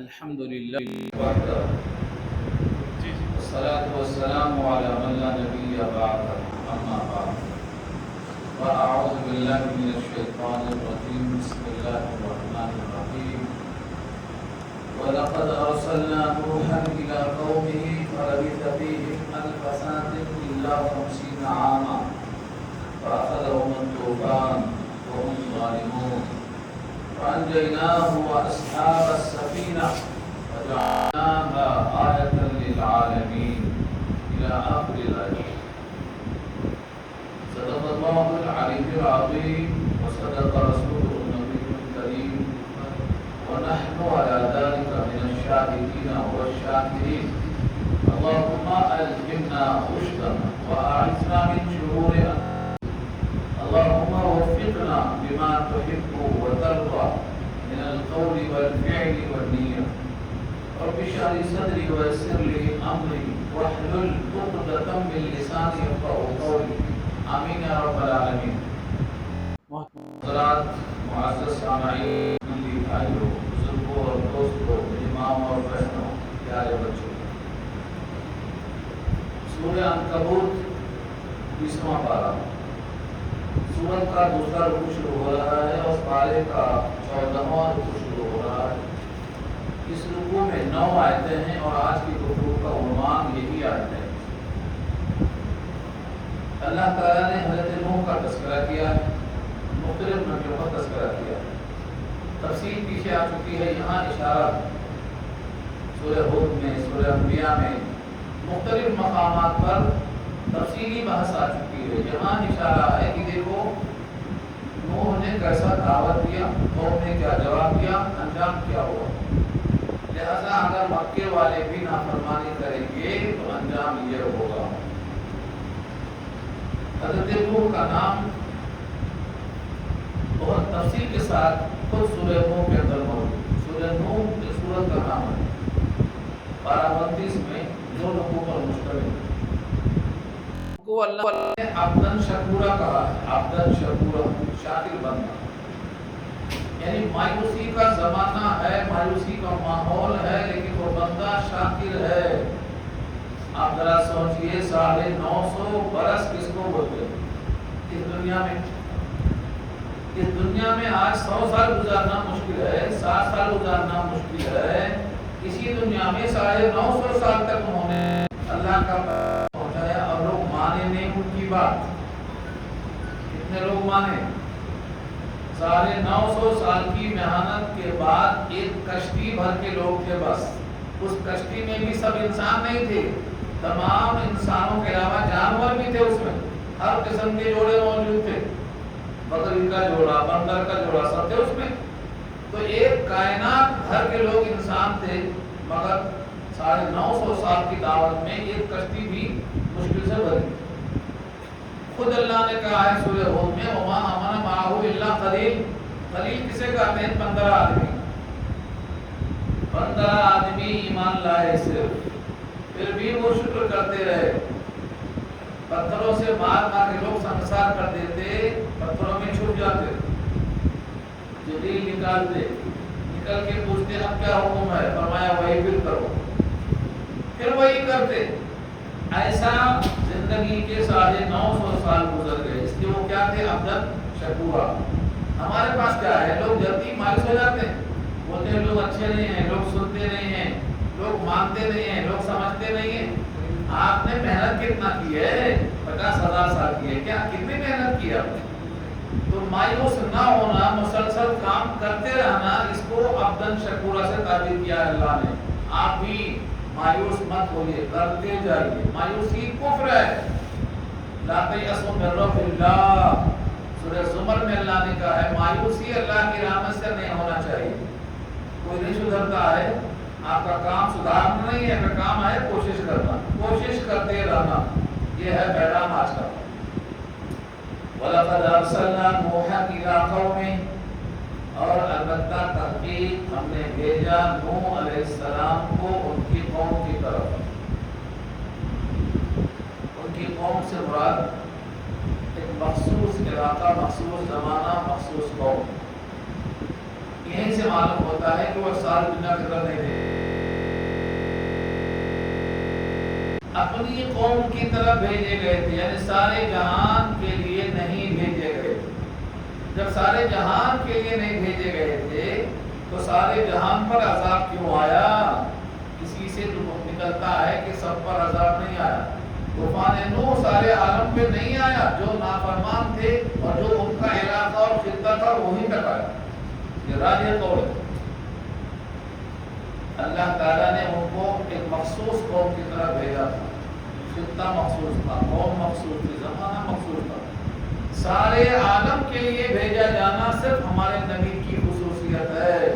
الحمد لله وحده والصلاة والسلام على من لا نبي بعده أما بعد وأعوذ بالله من الشيطان الرجيم بسم الله الرحمن الرحيم ولقد أرسلنا نوحا إلى قومه فلبث فيهم ألف سنة إلا 50 عاما فأخذهم الطوفان وهم ظالمون فأنجيناه وأصحاب السفينة وجعلناها آية للعالمين إلى آخر الآية. صدق الله العلي العظيم وصدق رسوله النبي الكريم ونحن على ذلك من الشاهدين والشاكرين. اللهم ألهمنا رشدنا وأعذنا من شرور أنفسنا. اللهم وفقنا بما تحب وترضى من القول والفعل والنية. رب اشرح لي صدري ويسر لي أمري واحلل عقدة من لساني يفقهوا قولي. آمين يا رب العالمين. حضرات معزز سامعین ملی بھائیوں بزرگوں اور دوستوں امام اور بہنوں پیارے بچوں، سورہ عنکبوت 20واں پارہ، سورت کا دوسرا رکوع شروع ہو رہا ہے اور پارے کا 14واں رکوع شروع ہو رہا ہے۔ اس رکوع میں 9 آیتیں ہیں اور آج کی گفتگو کا عنوان یہی آیت ہے۔ اللہ تعالیٰ نے حضرت نوح کا تذکرہ کیا ہے، مختلف نبیوں کا تذکرہ کیا ہے، تفصیل پیچھے آ چکی ہے، یہاں اشارہ سورہ ہود میں، سورہ انبیاء میں مختلف مقامات پر تفصیلی بحث آ چکی ہے۔ یہاں اشارہ ہے کہ دیکھو نوح نے کیسا دعوت دیا، قوم نے کیا جواب دیا، انجام کیا ہوا، لہذا اگر مکے والے بھی نافرمانی کریں گے تو انجام یہ ہوگا۔ حضرت نوح کا نام بہت تفصیل کے ساتھ خود سورہ نوح کے اندر موجود، سورہ نوح اس سورت کا نام ہے، پارہ 29 میں جو رکوع پر مشتمل ہے۔ کو اللہ نے عبدن شکورا کہا ہے، عبدن شکورا، شاکر بندہ، یعنی مایوسی کا زمانہ ہے، مایوسی کا ماحول ہے، لیکن وہ بندہ شاکر ہے۔ آپ ذرا سوچئے 950 برس کس کو بولتے ہیں اس دنیا میں آج 100 سال گزارنا مشکل ہے، 60 سال گزارنا مشکل ہے، اسی دنیا میں 950 سال تک انہوں نے اللہ کا پہنچایا اور لوگ مانے نہیں ان کی بات۔ کتنے لوگ مانے؟ 950 سال کی محنت کے بعد ایک کشتی بھر کے لوگ تھے، بس اس کشتی میں بھی سب انسان نہیں تھے، تمام انسانوں کے علاوہ جانور بھی تھے، اس میں ہر قسم کے جوڑے موجود تھے، بکری کا جوڑا، بندر کا جوڑا، سب تھے اس میں۔ تو ایک کائنات بھر کے لوگ انسان تھے، مگر 950 سال کی دعوت میں ایک کشتی بھی مشکل سے بھری۔ خود اللہ نے کہا ہے سورہ ہود میں وما آمن معه الا قلیل، قلیل کسے کہتے ہیں؟ 15 آدمی، 15 آدمی ایمان لائے صرف، پھر بھی وہ شکر کرتے رہے۔ پتھروں سے مار مار کے لوگ سنسار کر دیتے، پتھروں میں چھپ جاتے، جبریل نکالتے، نکل کے پوچھتے اب کیا حکم ہے، فرمایا وہی پھر کرو، پھر وہی کرتے۔ ایسا زندگی کے 950 سال گزر گئے، اس لیے وہ کیا تھے؟ عبدن شکورا۔ ہمارے پاس کیا ہے؟ لوگ جلدی مایوس ہو جاتے ہیں، بولتے ہیں لوگ اچھے نہیں ہیں، لوگ سنتے نہیں ہیں، لوگ مانتے نہیں ہیں، لوگ سمجھتے نہیں ہیں۔ آپ نے محنت کتنا کی ہے؟ 50,000 سال کی ہے کیا؟ کتنی محنت کی آپ نے؟ تو مایوس نہ ہونا، مسلسل کام کرتے رہنا، اس کو عبدن شکورا سے تعبیر کیا ہے اللہ نے۔ آپ بھی مایوس مت ہوئیے، کرتے جائیے، مایوسی کفر ہے۔ لا تیأسوا من روح اللہ، سورہ زمر میں اللہ نے کہا ہے مایوسی اللہ کی رحمت سے نہیں ہونا چاہیے۔ کوئی نہیں سدھرتا ہے، آپ کا کام سدھارنا نہیں ہے، آپ کا کام ہے کوشش کرنا، کوشش کرتے رہنا، یہ ہے پیغام آج کا۔ وَلَقَدْ أَرْسَلْنَا نُوحًا إِلَىٰ قَوْمِهِ، اور البتہ تحقیق ہم نے بھیجا نوح علیہ السلام کو ان کی قوم کی طرف۔ ان کی قوم سے مراد ایک مخصوص علاقہ، مخصوص زمانہ، مخصوص قوم۔ یہیں سے معلوم ہوتا ہے کہ وہ ساری دنیا کی طرف نہیں تھے، اپنی قوم کی طرف بھیجے گئے تھے، یعنی سارے جہان کے لیے نہیں بھیجے گئے۔ جب سارے جہان کے لیے نہیں بھیجے گئے تھے تو سارے جہان پر عذاب کیوں آیا؟ اسی سے نکلتا ہے کہ سب پر عذاب نہیں آیا۔ طوفان نوح سارے عالم پہ نہیں آیا، جو نافرمان تھے اور جو ان کا علاقہ اور خطہ تھا وہی تک آیا۔ یہ راجع قول ہے۔ اللہ تعالیٰ نے ان کو ایک مخصوص قوم کی طرف بھیجا تھا، خطہ مخصوص تھا، قوم مخصوص تھی، زمانہ مخصوص تھا۔ سارے عالم کے لیے بھیجا جانا صرف ہمارے نبی کی خصوصیت ہے،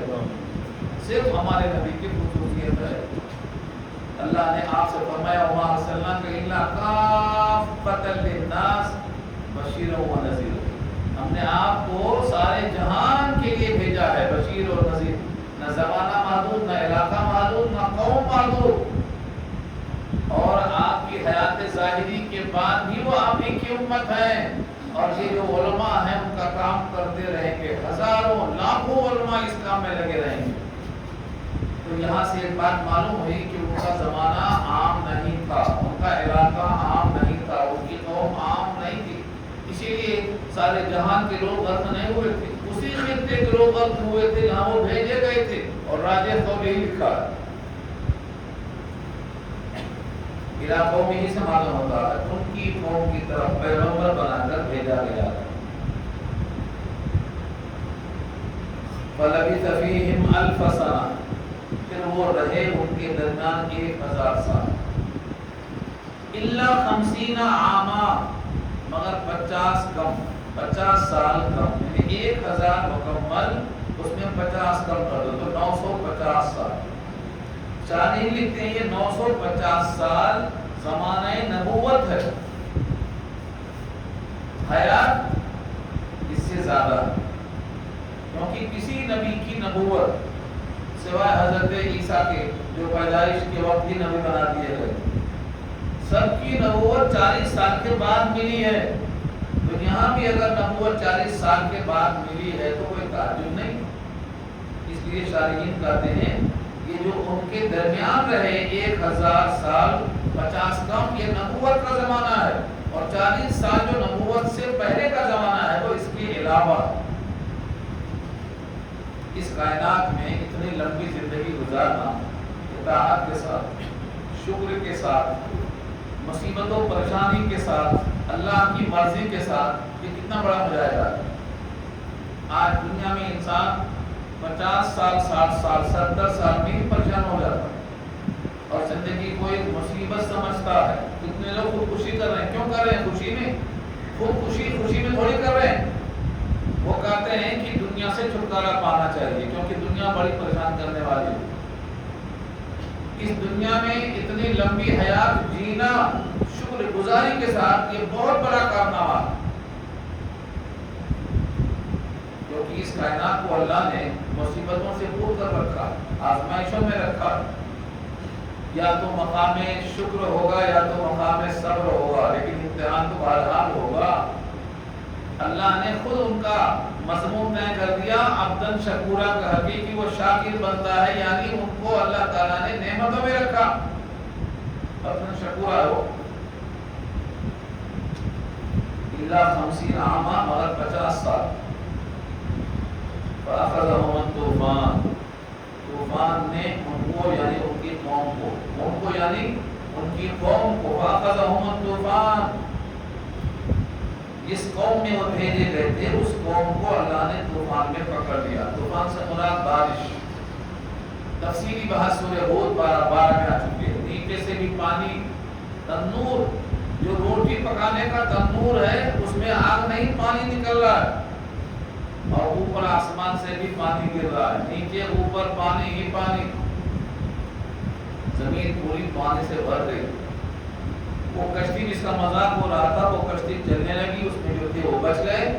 صرف ہمارے نبی کی خصوصیت ہے۔ اللہ نے آپ سے فرمایا وما ارسلناک الا کافۃ للناس بشیرا و نذیرا، ہم نے آپ کو سارے جہان کے لیے بھیجا ہے بشیر اور نذیر، نہ زمانہ محدود، نہ علاقہ محدود، نہ قوم محدود۔ اور آپ کی حیات ظاہری کے بعد بھی وہ آپ ہی کی امت ہیں، اور یہ جو علماء ہیں ان کا کام کرتے رہیں گے، ہزاروں لاکھوں علماء اس کام میں لگے رہیں گے۔ تو یہاں سے ایک بات معلوم ہوئی کہ ان کا زمانہ عام نہیں تھا، ان کا علاقہ عام نہیں تھا، ان کی قوم عام نہیں تھی، اسی لیے سارے جہان کے لوگ غرق نہیں ہوئے تھے، اسی خطے کے لوگ غرق ہوئے تھے جہاں وہ بھیجے گئے تھے۔ اور راجع قول یہی لکھا ہے، علاقوں میں ہی سے معلوم ہوتا ہے ان کی قوم کی طرف پیغمبر بنا کر بھیجا گیا۔ فَلَبِثَ فِيهِمْ أَلْفَ سَنَةٍ، پھر وہ رہے ان کے درمیان 1000 سال، إِلَّا 50 عَامًا، مگر 50 سال کم، یعنی 1000 مکمل، اس میں 50 کم کر دو تو 950 سال۔ شاہین لکھتے ہیں یہ 950 سال زمانہ نبوت ہے، حیات اس سے زیادہ ہے، کیونکہ کسی نبی کی نبوت سوائے حضرت عیسیٰ کے جو پیدائش کے وقت ہی نبی بنا دیے گئے، سب کی نبوت 40 سال کے بعد ملی ہے۔ تو یہاں بھی اگر نبوت 40 سال کے بعد ملی ہے تو کوئی تعجب نہیں۔ اس لیے شارحین کہتے ہیں یہ جو ان کے درمیان رہے 1000 سال 50 کم، یہ نبوت کا زمانہ ہے، اور 40 سال جو نبوت سے پہلے کا زمانہ ہے وہ اس کے علاوہ۔ اس کائنات میں اتنی لمبی زندگی گزارنا اطاعت کے ساتھ، شکر کے ساتھ، مصیبت و پریشانی کے ساتھ، اللہ کی مرضی کے ساتھ، یہ کتنا بڑا مجاہدہ ہے۔ آج دنیا میں انسان 50 سال 60 سال 70 سال میں ہی پریشان ہو جاتا ہے اور زندگی کو ایک مصیبت سمجھتا ہے۔ کتنے لوگ خودکشی کر رہے ہیں، کیوں کر رہے ہیں؟ خوشی میں، خوشی میں تھوڑی کر رہے ہیں۔ وہ کہتے ہیں کہ دنیا سے چھٹکارا پانا چاہیے کیونکہ دنیا بڑی پریشان کرنے والی ہے۔ اس دنیا میں اتنی لمبی حیات جینا شکر گزاری کے ساتھ یہ بہت بڑا کارنامہ ہے، کیونکہ اس کائنات کو اللہ نے مصیبتوں سے دور کر رکھا، آزمائشوں میں رکھا، یا تو مقام شکر ہوگا یا تو مقام صبر ہوگا، لیکن امتحان تو بہرحال ہوگا۔ اللہ نے خود ان کا مضمون طے کر دیا، عبدن شکورا کا حقیقی وہ شاکر بنتا ہے، یعنی ان کو اللہ تعالیٰ نے نعمتوں میں رکھا، عبدن شکورا ہو۔ الا 50 عاما، مگر 50 سال۔ فاخذهم الطوفان، طوفان نے ان کو یعنی ان کی قوم کو یعنی ان کی قوم کو، فاخذهم الطوفان، جس قوم میں وہ بھیجے گئے تھے اس قوم کو اللہ نے طوفان میں پکڑ لیا۔ طوفان سے مراد بارش، تفصیلی بحث سورہ ہود 12 میں آ چکی ہے۔ نیچے سے بھی پانی، تنور جو روٹی پکانے کا تنور ہے اس میں آگ نہیں، پانی نکل رہا ہے، اور اوپر آسمان سے بھی پانی گر رہا ہے، نیچے اوپر پانی ہی پانی، زمین پوری پانی سے بھر گئی۔ وہ کشتی جس کا مذاق ہو رہا تھا وہ کشتی چلنے لگی، اس میں جو تھے وہ بچ گئے،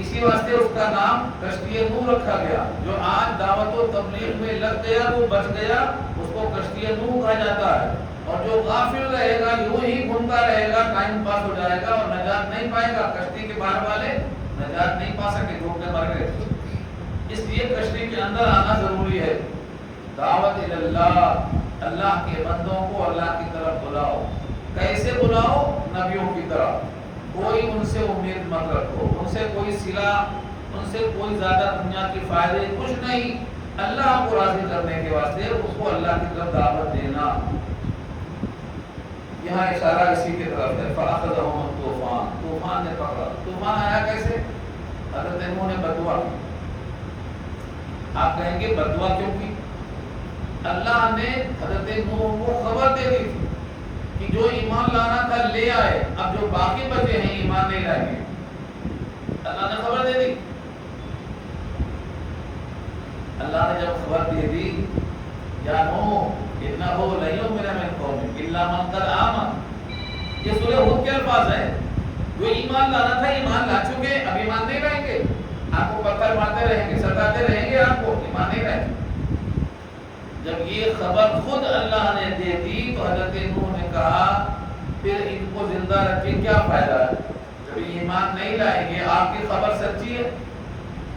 اسی واسطے اس کا نام کشتی نوح رکھا گیا۔ جو آج دعوت و تبلیغ میں لگ گیا وہ بچ گیا، اس کو کشتی نوح کہا جاتا ہے، اور جو غافل رہے گا یوں ہی گھومتا رہے گا، ٹائم پاس ہو جائے گا اور نجات نہیں پائے گا۔ کشتی کے باہر والے نجات نہیں پا سکے، ڈوب کے مر گئے۔ اس لیے کشتی کے اندر آنا ضروری ہے. دعوت اللہ، اللہ کے بندوں کو اللہ کی طرف بلاؤ. کیسے بلاؤ؟ نبیوں کی طرح. کوئی ان سے امید مت رکھو، ان سے کوئی صلہ، ان سے کوئی زیادہ دنیا کی فائدے کچھ نہیں. اللہ کو راضی کرنے کے واسطے اس کو اللہ کی طرف دعوت دینا. یہاں اشارہ اسی کی طرف ہے. فَأَخَذَهُمُ الطُّوفَانُ، طوفان نے پکڑا. طوفان آیا کیسے؟ حضرت نوح نے بدعا کی. آپ کہیں گے بدعا کیوں کی؟ اللہ نے حضرت نوح کو خبر دے دی تھی کہ جو ایمان لانا تھا لے آئے، اب جو باقی بچے ہیں ایمان نہیں لائیں گے. اللہ نے خبر دے دی. اللہ نے جب خبر دے دی، یا نوح انہ لن یؤمن من قومک الا من قد آمن. یہ سورہ ہود کے الفاظ ہیں. جو ایمان لانا تھا ایمان لا چکے، اب ایمان نہیں لائیں گے. آپ کو پتھر مارتے رہیں گے، ستاتے رہیں گے، آپ کو ایمان نہیں لائیں گے. جب یہ خبر خود اللہ نے دے دی تو حضرت نوح نے کہا پھر ان کو زندہ رکھ کے کیا فائدہ ہے؟ جب ایمان نہیں لائیں گے، آپ کی خبر سچی ہے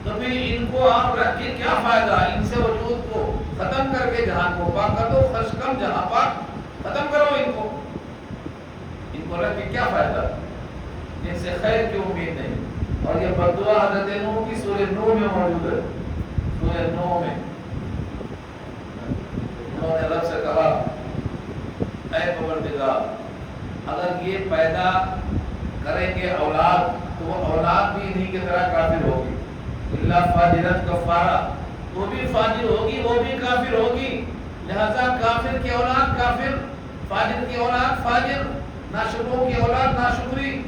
تو پھر ان کو آپ رکھ کے کیا فائدہ؟ ان سے وجود کو ختم کر کے جہان کو پاک کر دو. خشکم جہاں پاک ختم کرو. ان کو رکھ کے کیا فائدہ؟ ان سے خیر کی امید نہیں. اور یہ بدعا حضرت نوح کی سورہ نوح میں موجود ہے. سورہ نوح میں انہوں نے رب سے کہا اے پروردگار، اگر یہ پیدا کریں گے اولاد تو وہ اولاد بھی انہی کی طرح کافر ہوگی. اللہ فاجرت کفارہ، وہ بھی فاجر ہوگی، وہ بھی کافر ہوگی. لہذا کافر کی اولاد کافر، فاجر کی اولاد فاجر، ناشکروں کی اولاد ناشکری.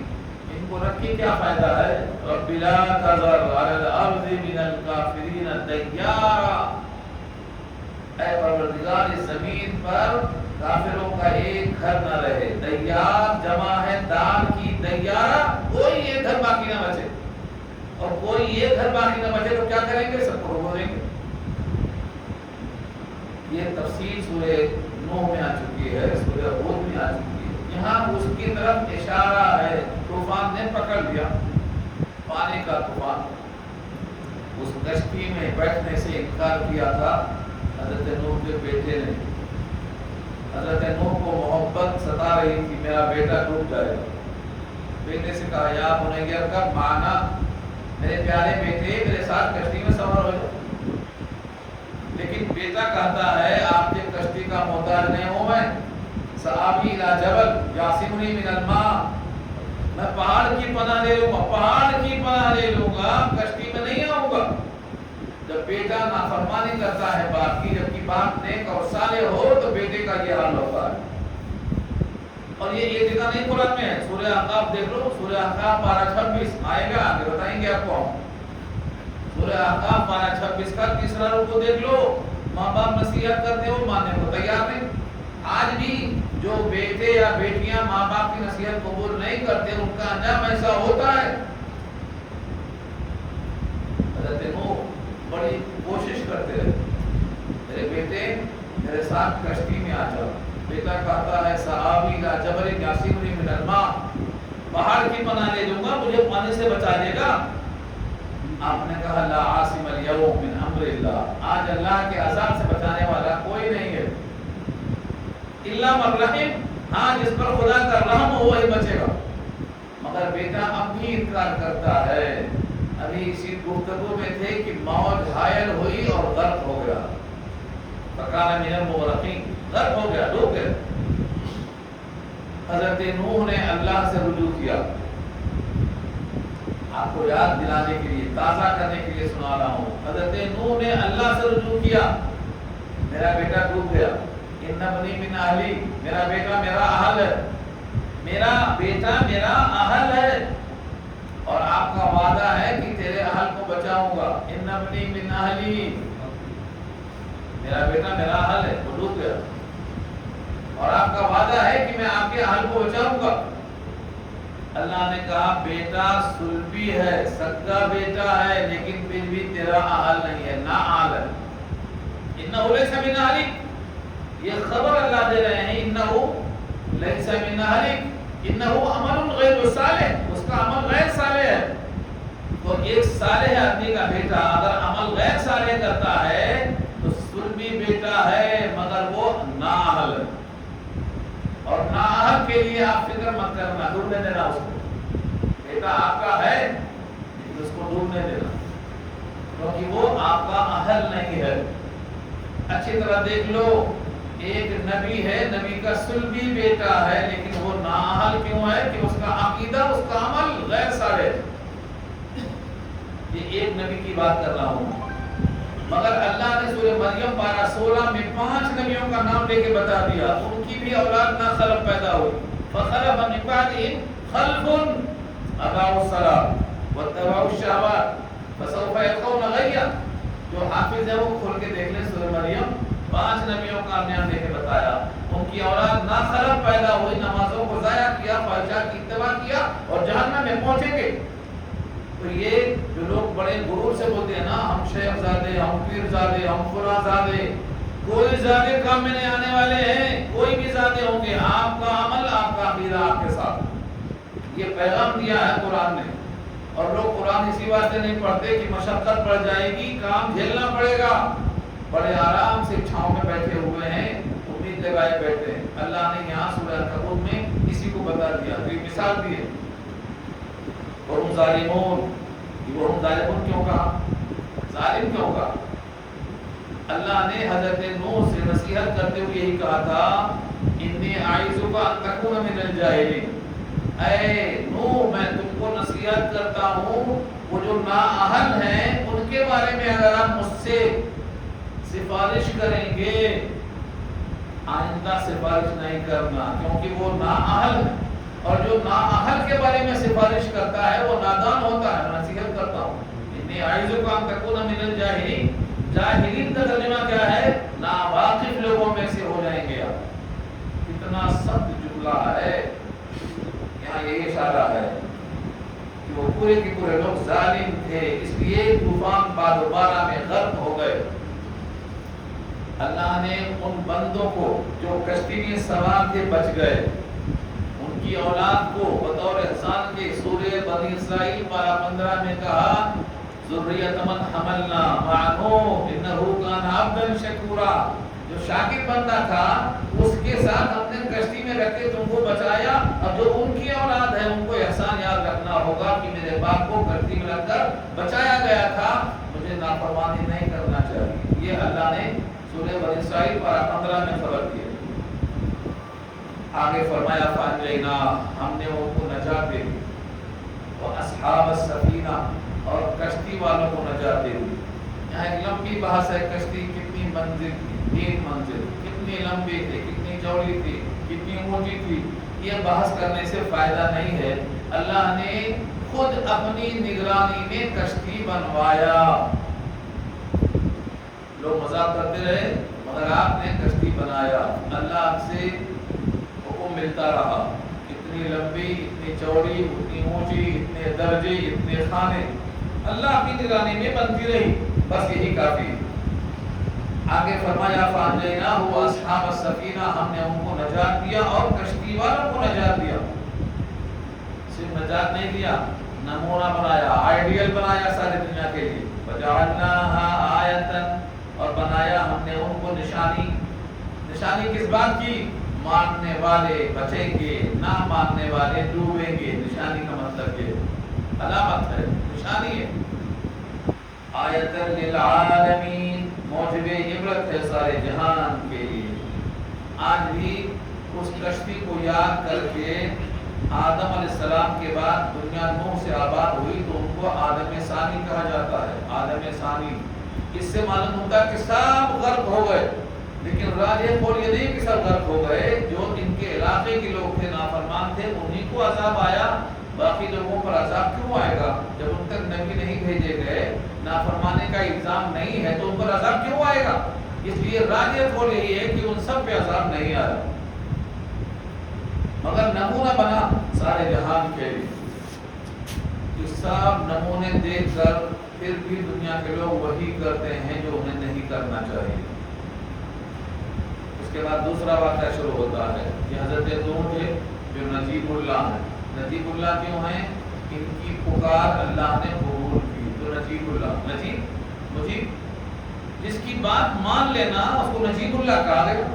ان کو رکھ کے کیا فائدہ ہے؟ رب لا تذر علی الارض من الکافرین دیارا. اے پروردگار اس زمین پر کافروں کا ایک گھر نہ رہے. دیار جمع ہے دار کی، دیارہ کوئی ایک گھر باقی نہ بچے. اور کوئی یہ گھر باقی نہ بچے تو کیا کریں گے؟ سب کو ڈبو دیں گے. یہ تفصیل سورہ نوح میں آ چکی ہے، سورہ ہود میں آ چکی ہے. یہاں اس کی طرف اشارہ ہے. طوفان نے پکڑ لیا، پانی کا طوفان. اس کشتی میں بیٹھنے سے انکار کیا تھا حضرت نوح کے بیٹے نے. حضرت نوح کو محبت ستا رہی تھی، میرا بیٹا ڈوب جائے گا. بیٹے سے کہا یا بنی ارکب معنا، میرے پیارے بیٹے میرے ساتھ کشتی میں سوار ہو جائے. لیکن بیٹا کہتا ہے آپ کے کشتی کا محتاج نہیں ہوں میں. سآوی الی جبل یعصمنی من الماء، میں پہاڑ کی پناہ لے لوں گا، پہاڑ کی پناہ لے لوں گا، کشتی میں نہیں آؤں گا. جب بیٹا نافرمانی کرتا ہے باپ کی، جبکہ باپ نیک اور صالح ہو تو بیٹے کا یہ حال ہوتا ہے. اور یہ جگہ نہیں قرآن میں ہے. سورہ احقاف دیکھ لو، سورہ احقاف 12:26 آئے گا، آگے بتائیں گے آپ کو. سورہ احقاف 12:26 کا تیسرا رکوع دیکھ لو. ماں باپ نصیحت کرتے ہو، ماننے کو تیار نہیں. آج بھی جو بیٹے یا بیٹیاں ماں باپ کی نصیحت قبول نہیں کرتے ان کا انجام ایسا ہوتا ہے. حضرت نوح بڑی کوشش کرتے رہے، میرے بیٹے میرے ساتھ کشتی میں آ جاؤ. بیٹا کہتا ہے سآوی الی جبل یعصمنی من الماء، پہاڑ کی پناہ لے لوں گا، مجھے پانی سے بچا دے گا. آپ نے کہا لا عاصم اليوم من امر اللہ، آج اللہ کے عذاب سے بچانے والا کوئی نہیں ہے. الا من رحم، ہاں جس پر خدا کا رحم ہو وہی بچے گا. مگر بیٹا اب بھی انکار کرتا ہے. ابھی اسی گفتگو میں تھے کہ موج حائل ہوئی اور غرق ہو گیا. فکان من المغرقین، غرق ہو گیا، ڈوب گیا. حضرت نوح نے اللہ سے رجوع کیا. آپ کو یاد دلانے کے لیے، تازہ کرنے کے لیے سنا رہا ہوں. حضرت نوح نے اللہ سے رجوع کیا. میرا بیٹا ڈوب گیا. ان ابنی من اہلی، میرا بیٹا میرا اہل ہے، میرا بیٹا میرا اہل ہے، اور آپ کا وعدہ ہے کہ تیرے اہل کو بچاؤں گا. ان ابنی من اہلی، میرا بیٹا میرا اہل ہے، وہ ڈوب گیا، اور آپ کا وعدہ ہے کہ میں آپ کے اہل کو بچاؤں گا. اللہ نے کہا بیٹا سلبی ہے، سگا بیٹا ہے، لیکن پھر بھی تیرا اہل نہیں ہے، نا اہل ہے. انہ لیس من اہلک، یہ خبر اللہ دے رہے ہیں. انہ لیس من اہلک، انہ عمل غیر صالح، اس کا عمل غیر صالح ہے. تو ایک صالح آدمی کا بیٹا اگر عمل غیر صالح کرتا ہے تو سلبی بیٹا ہے مگر وہ نااہل ہے، اور نااہل کے لیے آپ فکر مت کرنا، ڈوبنے دینا اس کو، بیٹا آپ کا ہے لیکن اس کو ڈوبنے دینا، کیونکہ وہ آپ کا اہل نہیں ہے۔ اچھی طرح دیکھ لو، ایک نبی ہے، نبی کا سلبی بیٹا ہے، لیکن وہ نااہل کیوں ہے کہ اس کا عقیدہ، اس کا عمل غیر صالح ہے۔ یہ ایک نبی کی بات کر رہا ہوں، مگر اللہ نے سورہ مریم پارہ 16 میں 5 نبیوں کا نام لے کے بتا دیا، ان کی بھی اولاد نہ خلف پیدا ہوئی۔ فخلف من بعدهم خلف اضاعوا الصلاة واتبعوا الشهوات فسوف يلقون غیا۔ جو حافظ ہے وہ کھول کے دیکھ لیں سورہ مریم، 5 نبیوں کا نام لے کے بتایا، ان کی اولاد نہ خلف پیدا ہوئی، نمازوں کو ضائع کیا، فحشاء کی اتباع کیا اور جہنم میں پہنچیں گے۔ تو یہ جو لوگ بڑے غرور سے بولتے ہیں نا، ہم شیخ زادے، ہم پیر زادے، ہم فلاں زادے، کوئی زادے کام میں نہیں آنے والے ہیں، کوئی بھی زادے ہوں گے، آپ کا عمل، آپ کا عقیدہ آپ کے ساتھ۔ یہ پیغام دیا ہے قرآن نے، اور لوگ قرآن اسی واسطے نہیں پڑھتے کہ مشقت پڑ جائے گی، کام جھیلنا پڑے گا، بڑے آرام سے چھاؤں میں بیٹھے ہوئے ہیں، امید لگائے بیٹھے ہیں۔ اللہ نے یہاں سورہ عنکبوت میں اسی کو بتا دیا، ایک مثال دی ہے۔ وَهُمْ ظَالِمُونَ، وَهُمْ ظَالِمُونَ کیوں کہا؟ ظالم کیوں کہا؟ اللہ نے حضرت نوح سے نصیحت کرتے ہوئے یہی کہا تھا، اِنِّي أَعِظُكَ أَن تَكُونَ مِنَ الْجَاهِلِينَ، اے نوح میں تم کو نصیحت کرتا ہوں، وہ جو نااہل ہیں ان کے بارے میں اگر آپ مجھ سے سفارش کریں گے، آئندہ سفارش نہیں کرنا، کیونکہ وہ نااہل ہے، اور جو نااہل کے بارے میں سفارش کرتا ہے وہ نادان ہوتا ہے۔ میں نصیحت کرتا ہوں، انی اعوذک ان تکون من الجاہلین، جاہلین کا ترجمہ کیا ہے؟ ناواقف لوگوں میں سے ہو جائیں گے آپ۔ اتنا سخت جملہ ہے، یہاں یہ اشارہ ہے کہ وہ پورے کے پورے لوگ ظالم تھے، اس لیے طوفان بعد دوبارہ میں غرق ہو گئے۔ اللہ نے ان بندوں کو جو کشتی میں سوار تھے بچ گئے، ان کی اولاد کو بطور احسان کے سورہ بنی اسرائیل پارہ 15 میں کہا، ذریۃ من حملنا مع نوح انہ کان عبدا شکورا، جو شاکر بندہ تھا اس کے ساتھ ہم نے کشتی میں رکھ کے تم کو بچایا، اب جو ان کی اولاد ہے ان کو احسان یاد رکھنا ہوگا کہ میرے باپ کو کشتی میں رکھ کر بچایا گیا تھا، مجھے نافرمانی نہیں کرنا چاہیے۔ یہ اللہ نے سورہ بنی اسرائیل پارہ 15 میں خبر دی۔ آگے فرمایا فانجینا، ہم نے ان کو نجات دے دی، واصحاب السفینہ، اور کشتی والوں کو نجات دے دی۔ یہاں ایک لمبی بحث ہے، کشتی کتنی منزل تھی، 3 منزل، کتنی لمبی تھی، کتنی چوڑی تھی، کتنی اونچی تھی، یہ بحث کرنے سے فائدہ نہیں ہے۔ اللہ نے خود اپنی نگرانی میں کشتی بنوایا، لوگ مذاق کرتے رہے مگر آپ نے کشتی بنایا، اللہ سے ملتا رہا، اتنی لمبی، اتنی چوڑی، اتنی اونچی، اتنے درجے، اتنے خانے، اللہ کی نگرانی میں بنتی رہی، بس یہی کافی۔ آگے فرمایا فانجیناہ واصحاب السفینہ، ہم نے ان کو نجات دیا اور کشتی والوں کو نجات دیا۔ صرف نجات نہیں دیا، نمونہ بنایا، آئیڈیل بنایا ساری دنیا کے لیے۔ وجعلناها آیۃ، اور بنایا ہم نے ان کو نشانی۔ نشانی کس بات کی؟ ماننے والے بچیں گے، نہ ماننے والے ڈوبیں گے۔ نشانی کا مطلب یہ علامت ہے، نشانی ہے۔ آیۃ للعالمین، موجب عبرت ہے سارے جہان کے لیے۔ آج بھی اس کشتی کو یاد کر کے آدم علیہ السلام کے بعد دنیا نوح سے آباد ہوئی تو ان کو آدم ثانی کہا جاتا ہے، آدم ثانی۔ اس سے معلوم ہوتا ہے کہ سب غرق ہو گئے، لیکن راجہ قول یہ نہیں کہ سب غرق ہو گئے، جو ان کے علاقے کے لوگ تھے، نافرمان تھے، انہی کو عذاب آیا، باقی لوگوں پر عذاب کیوں آئے گا؟ جب ان تک نبی نہیں بھیجے گئے، نافرمانے کا الزام نہیں ہے تو ان پر عذاب کیوں آئے گا؟ اس لیے راجہ قول یہی ہے کہ ان سب پہ عذاب نہیں آیا، مگر نمونہ بنا سارے جہان کے لیے۔ یہ سب نمونے دیکھ کر پھر بھی دنیا کے لوگ وہی کرتے ہیں جو انہیں نہیں کرنا چاہیے۔ اس کے بعد دوسرا واقعہ شروع ہوتا ہے کہ حضرت نوح تھے جو نجیب اللہ ہیں۔ نجیب اللہ کیوں ہیں؟ ان کی پکار اللہ نے قبول اللہ، نجیب مجیب، جس کی بات مان لینا اس کو نجیب اللہ کہا گیا۔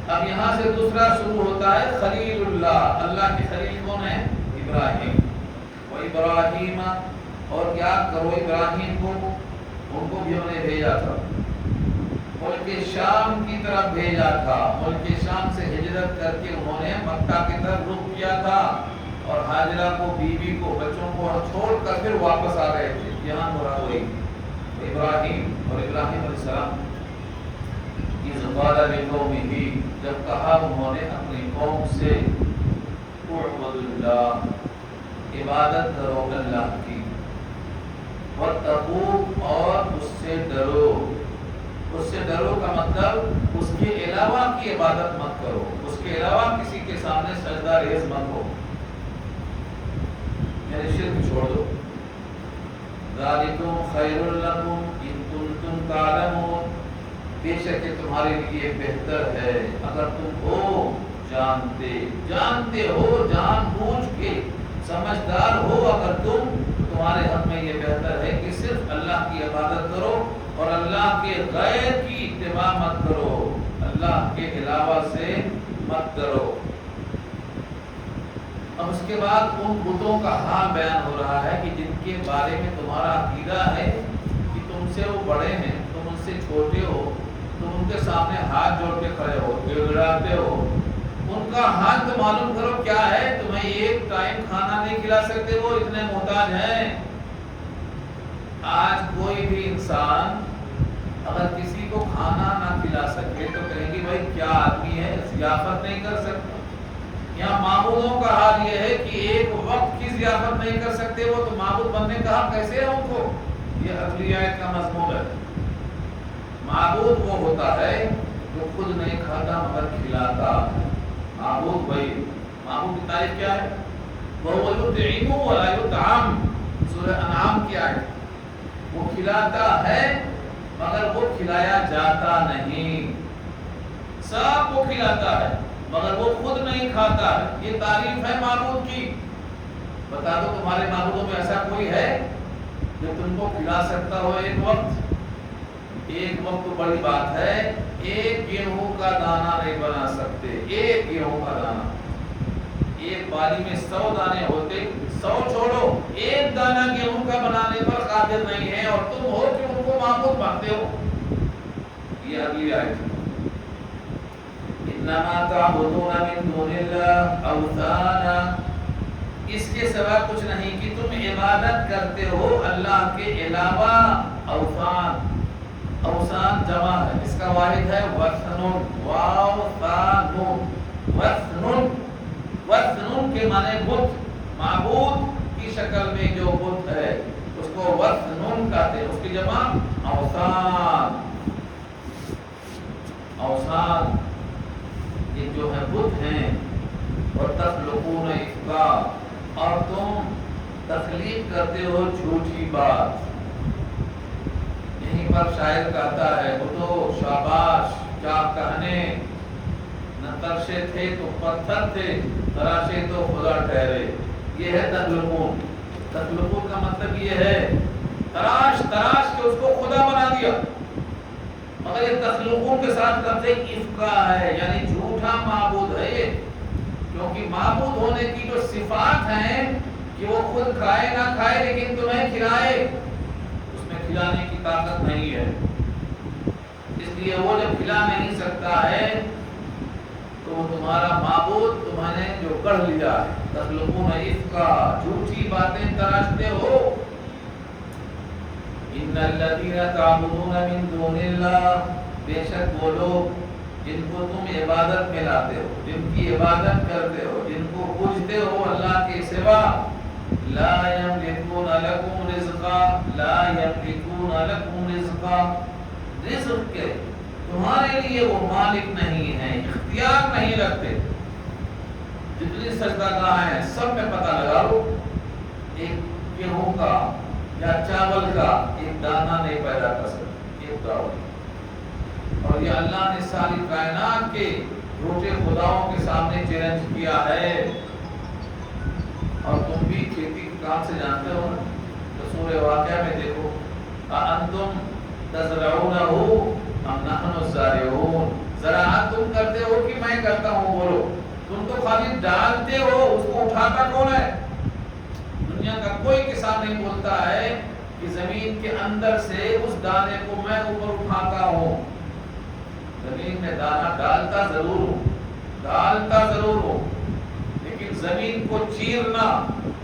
اب یہاں سے دوسرا شروع ہوتا ہے خلیل اللہ، اللہ کے خلیل کون ہے؟ ابراہیم۔ وہ ابراہیم، اور کیا کرو ابراہیم کو، ان کو بھی ہم نے بھیجا تھا، ملک شام کی طرف بھیجا تھا، ملک شام سے ہجرت کر کے انہوں نے مکہ کی طرف رخ کیا تھا، اور ہاجرہ کو، بیوی کو، بچوں کو چھوڑ کر پھر واپس آ گئے تھے۔ یہاں مراد ہوئی ابراہیم، اور ابراہیم علیہ السلام اذ قال لقومہ، جب کہا انہوں نے اپنی قوم سے اعبدوا اللہ، عبادت کرو اللہ کی، واتقوہ، اور اس سے ڈرو۔ اس سے ڈرو کا مطلب اس کے علاوہ کی عبادت مت کرو، اس کے علاوہ کسی کے سامنے سجدہ ریز مت ہو، یعنی شرک چھوڑ دو۔ ذالکم خیر لکم ان کنتم تعلمون، بے شک یہ تمہارے لیے بہتر ہے اگر تم ہو جانتے ہو، جان بوجھ کے سمجھدار ہو اگر تم، تمہارے حق میں یہ بہتر ہے کہ صرف اللہ کی عبادت کرو اور اللہ کے غیر کی اتباع مت کرو، اللہ کے علاوہ سے مت کرو۔ اب اس کے بعد ان بتوں کا حال بیان ہو رہا ہے کہ جن کے بارے میں تمہارا عقیدہ ہے کہ تم سے وہ بڑے ہیں، تم ان سے چھوٹے ہو، تم ان کے سامنے ہاتھ جوڑ کے کھڑے ہو، گڑگڑاتے ہو، ان کا حال تو معلوم کرو کیا ہے۔ تمہیں ایک ٹائم کھانا نہیں کھلا سکتے، وہ اتنے محتاج ہیں۔ آج کوئی بھی انسان اگر کسی کو کھانا نہ کھلا سکے تو کہیں گے بھائی کیا آدمی ہے، ضیافت نہیں کر سکتا۔ یہاں معبودوں کا حال یہ ہے کہ ایک وقت کی ضیافت نہیں کر سکتے، وہ تو معبود بننے کا حق کیسے ہے ان کو؟ یہ اگلی آیت کا مضمون ہے۔ معبود وہ ہوتا ہے جو خود نہیں کھاتا مگر کھلاتا۔ معبود بھائی، معبود کی تعریف کیا ہے؟ وَهُوَ يُطْعِمُ وَلَا يُطْعَمُ، سورہ انعام کی آیت۔ وہ کھلاتا ہے مگر وہ کھلایا جاتا نہیں، سب کو کھلاتا ہے مگر وہ خود نہیں کھاتا ہے۔ یہ تعریف ہے معبود کی۔ بتا دو تمہارے معبودوں میں ایسا کوئی ہے جو تم کو کھلا سکتا ہو ایک وقت؟ ایک وقت تو بڑی بات ہے، ایک گیہوں کا دانہ نہیں بنا سکتے، ایک گیہوں کا دانہ۔ ایک بالی میں 100 دانے ہوتے، 100 چھوڑو، ایک دانہ گیہوں کا بنانے پر قادر نہیں ہے، اور تم ہو کہ ان کو معبود مانتے ہو۔ یہ اگلی آیت۔ انما تعبدون من دون اللہ اوثانا، اس کے سوا کچھ نہیں کہ تم عبادت کرتے ہو اللہ کے علاوہ اوثان۔ اوثان جمع ہے، اس کا واحد ہے وثن، واو ثا نون، وثن۔ وثن کے معنی بت، معبود کی شکل میں جو بت ہے اس کو وثن کہتے ہیں، اس کی جمع اوثان۔ اوثان یہ جو ہے بت ہیں۔ اور تخلقون افکا، اور تم تخلیق کرتے ہو جھوٹی بات۔ یہیں پر شاعر کہتا ہے بتو شاباش کیا کہنے، نہ ترشے تھے تو پتھر تھے، تراشے تو خدا ٹھہرے۔ یہ ہے تخلقون۔ تخلقون کا مطلب یہ ہے تراش تراش کے اس کو خدا بنا دیا، مگر یہ تخلقون کے ساتھ کرتے افکا ہے، یعنی جھوٹا معبود ہے یہ، کیونکہ معبود ہونے کی جو صفات ہیں کہ وہ خود کھائے نہ کھائے لیکن تمہیں کھلائے، اس میں کھلانے کی طاقت نہیں ہے، اس لیے وہ جب کھلا نہیں سکتا ہے تو وہ تمہارا معبود تمہیں جو گڑھ لیا ہے۔ تخلقون افکا، جھوٹی باتیں تراشتے ہو۔ ان الذین تعبدون من دون اللہ، بے شک وہ لوگ جن کو تم عبادت میں لاتے ہو، جن کی عبادت کرتے ہو، جن کو پوجتے ہو اللہ کے سوا، لا یملکون لکم رزقا، لا یملکون لکم رزقا، رزق کے تمہارے لیے وہ مالک نہیں ہیں، اختیار نہیں رکھتے۔ جتنی سجدہ گاہ ہیں سب میں پتہ لگا لو، ایک گیہوں کا یا چاول کا ایک دانہ نہیں پیدا کر سکتے، ایک داؤ۔ اور یہ اللہ نے ساری کائنات کے جھوٹے خداؤں کے سامنے چیلنج کیا ہے۔ اور تم بھی کھیتی کے کام سے جانتے ہو نا، تو سورہ واقعہ میں دیکھو أأنتم تزرعونه أم نحن الزارعون. زراعت تم کرتے ہو کہ میں کرتا ہوں؟ بولو. تم تو خالی ڈالتے ہو، اس کو اٹھاتا کون ہے؟ دنیا کا کوئی کسان نہیں بولتا ہے کہ زمین کے اندر سے اس دانے کو میں اوپر اٹھاتا ہوں. زمین میں دانا ڈالتا ضرور ہوں، لیکن زمین کو چیرنا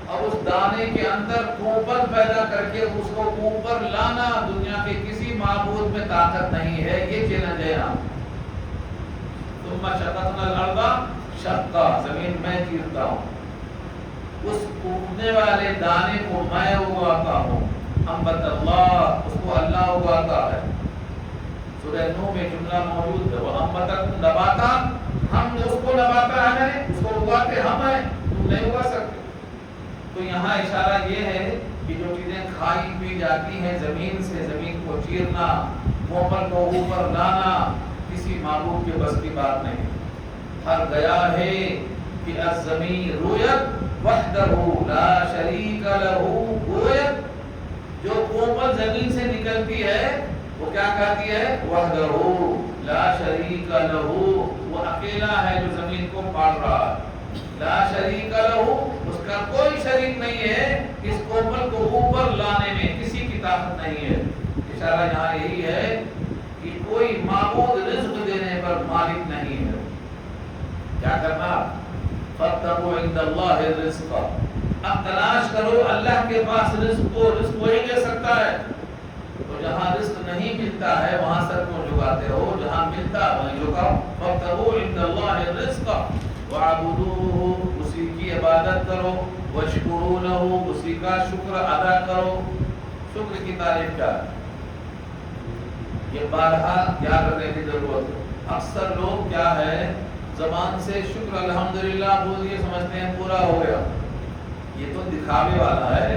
اور اس دانے کے اندر کوپل پیدا کر کے اس کو اوپر لانا دنیا کے کسی معبود میں طاقت نہیں ہے. یہ چیلنج ہے. یہاں ثم شققنا الارض شقا، زمین میں چیرتا ہوں، اس اگنے والے دانے کو میں اگاتا ہوں. انبت اللہ، اس کو اللہ اگاتا ہے. سورہ نوح میں جملہ موجود ہے، وَأَنبَتَكُمْ نَبَاتًا، ہم اس کو نباتا ہے، اس کو اگاتے ہم ہیں، تم نہیں اگا سکتے. تو یہاں اشارہ یہ ہے کہ جو چیزیں کھائی پی جاتی ہیں زمین سے، زمین کو چیرنا، کوپل کو اوپر لانا کسی معبود کے بس کی بات نہیں. ہر گیا ہے کہ الزمین رویت وحدہ لا شریک لہ. رویت، جو کوپل زمین سے نکلتی ہے وہ کیا کہتی ہے؟ وحدہ لا شریک لہ، وہ اکیلا ہے جو زمین کو پال رہا ہے. لا شریک لہ، اس کا کوئی شریک نہیں ہے اس کوپل کو اوپر لانے میں، کسی کی طاقت نہیں ہے. اشارہ یہاں یہی ہے کہ کوئی معبود رزق دینے پر مالک نہیں ہے. کیا کرنا؟ فَاتَّقُوا عِندَ اللَّهِ الرِّزْقَ، اب تلاش کرو اللہ کے پاس رزق کو. رزق وہی دے سکتا ہے. تو جہاں رزق نہیں ملتا ہے وہاں سر کو جھکاتے ہو، جہاں ملتا ہے وہیں جھکاؤ. فَاتَّقُوا عِندَ اللَّهِ الرِّزْقَ وَاعْبُدُوهُ، اسی کی عبادت کرو. وَاشْكُرُوا لَهُ، اسی کا شکر ادا کرو. شکر کی تعریف کیا ہے؟ یہ بارہا یاد رکھنے کی ضرورت ہے. اکثر لوگ کیا ہے زبان سے شکر الحمدللہ بولیے سمجھتے ہیں پورا ہو گیا. یہ تو دکھاوے والا ہے.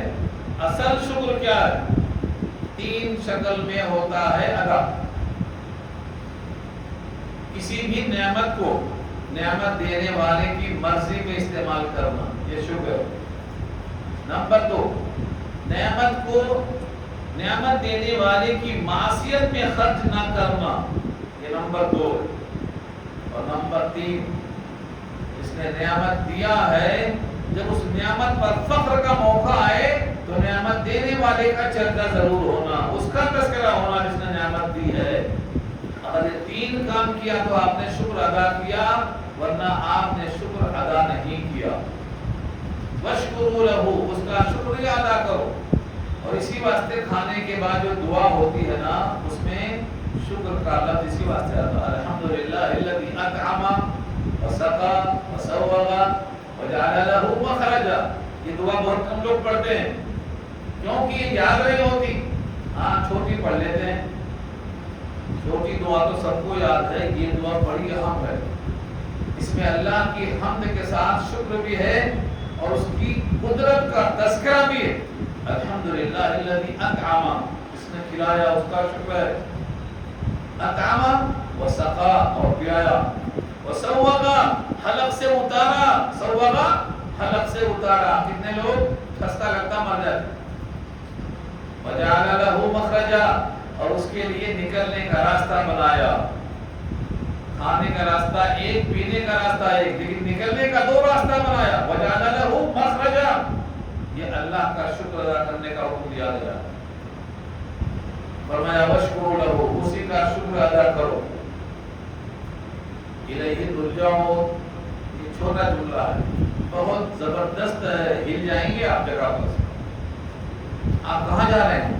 اصل شکر کیا ہے؟ 3 شکل میں ہوتا ہے ادا. کسی بھی نعمت کو نعمت دینے والے کی مرضی میں استعمال کرنا، یہ شکر. نمبر 2، نعمت کو نعمت دینے والے کی معصیت میں خرچ نہ کرنا، یہ نمبر 2. اور نمبر 3، اس نے نعمت دیا ہے، جب اس نعمت پر فخر کا موقع آئے تو نعمت دینے والے کا چرچا ضرور ہونا، اس کا تذکرہ ہونا جس نے نعمت دی ہے. اگر یہ 3 کام کیا تو آپ نے شکر ادا کیا، ورنہ آپ نے شکر ادا نہیں کیا. وَاشْكُرُوا لَهُ، اس کا شکریہ ادا کرو. اور اسی واسطے کھانے کے بعد جو دعا ہوتی ہے نا، اس میں شکر کا لفظ اسی واسطے آتا ہے. الحمدللہ الذی اطعم وسقى وسوغ وجعل له مخرجا. یہ دعا بہت کم لوگ پڑھتے ہیں کیونکہ یہ یاد نہیں ہوتی. ہاں چھوٹی پڑھ لیتے ہیں، چھوٹی دعا تو سب کو یاد ہے. یہ دعا بڑی اہم ہے، اس میں اللہ کی حمد کے ساتھ شکر بھی ہے اور اس کی قدرت کا تذکرہ بھی ہے. الحمدللہ الذی اطعم، اس نے کھلایا اس کا شکر ہے. اطعم وسقا، اور پلایا. وسوغ، حلق سے اتارا. سوغ، حلق سے اتارا. کتنے لوگ خستہ لگتا مر جاتے. وجعل له مخرجا، اور اس کے لیے نکلنے کا راستہ بنایا. کھانے کا راستہ ایک، پینے کا راستہ ایک، لیکن نکلنے کا 2 راستہ بنایا. وجعل له مخرجا، یہ اللہ کا شکر ادا کرنے کا حکم دیا گیا. فرمایا واشکروا لہ، اسی کا شکر ادا کرو. الیہ ترجعون، یہ چھوٹا جملہ ہے، بہت زبردست ہے. ہل جائیں گے آپ جگہ پر. آپ کہاں جا رہے ہیں؟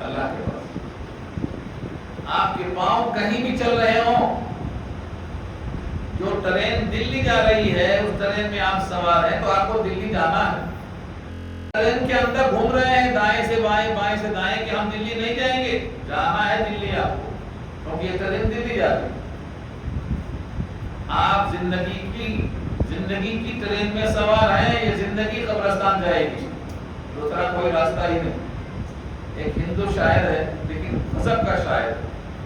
اللہ کے پاس. آپ کے پاؤں کہیں بھی چل رہے ہوں، جو ٹرین دلی جا رہی ہے اس ٹرین میں آپ سوار ہیں تو آپ کو دلی جانا ہے. ٹرین کے اندر گھوم رہے ہیں دائیں سے بائیں، بائیں سے دائیں کہ ہم دلی نہیں جائیں گے. جانا ہے دلی آپ کو، کیونکہ یہ ٹرین دلی جاتی ہے. آپ زندگی کی ٹرین میں سوار ہیں، یہ زندگی قبرستان جائے گی، دوسرا کوئی راستہ ہی نہیں. ایک ہندو شاعر ہے لیکن غضب کا شاعر،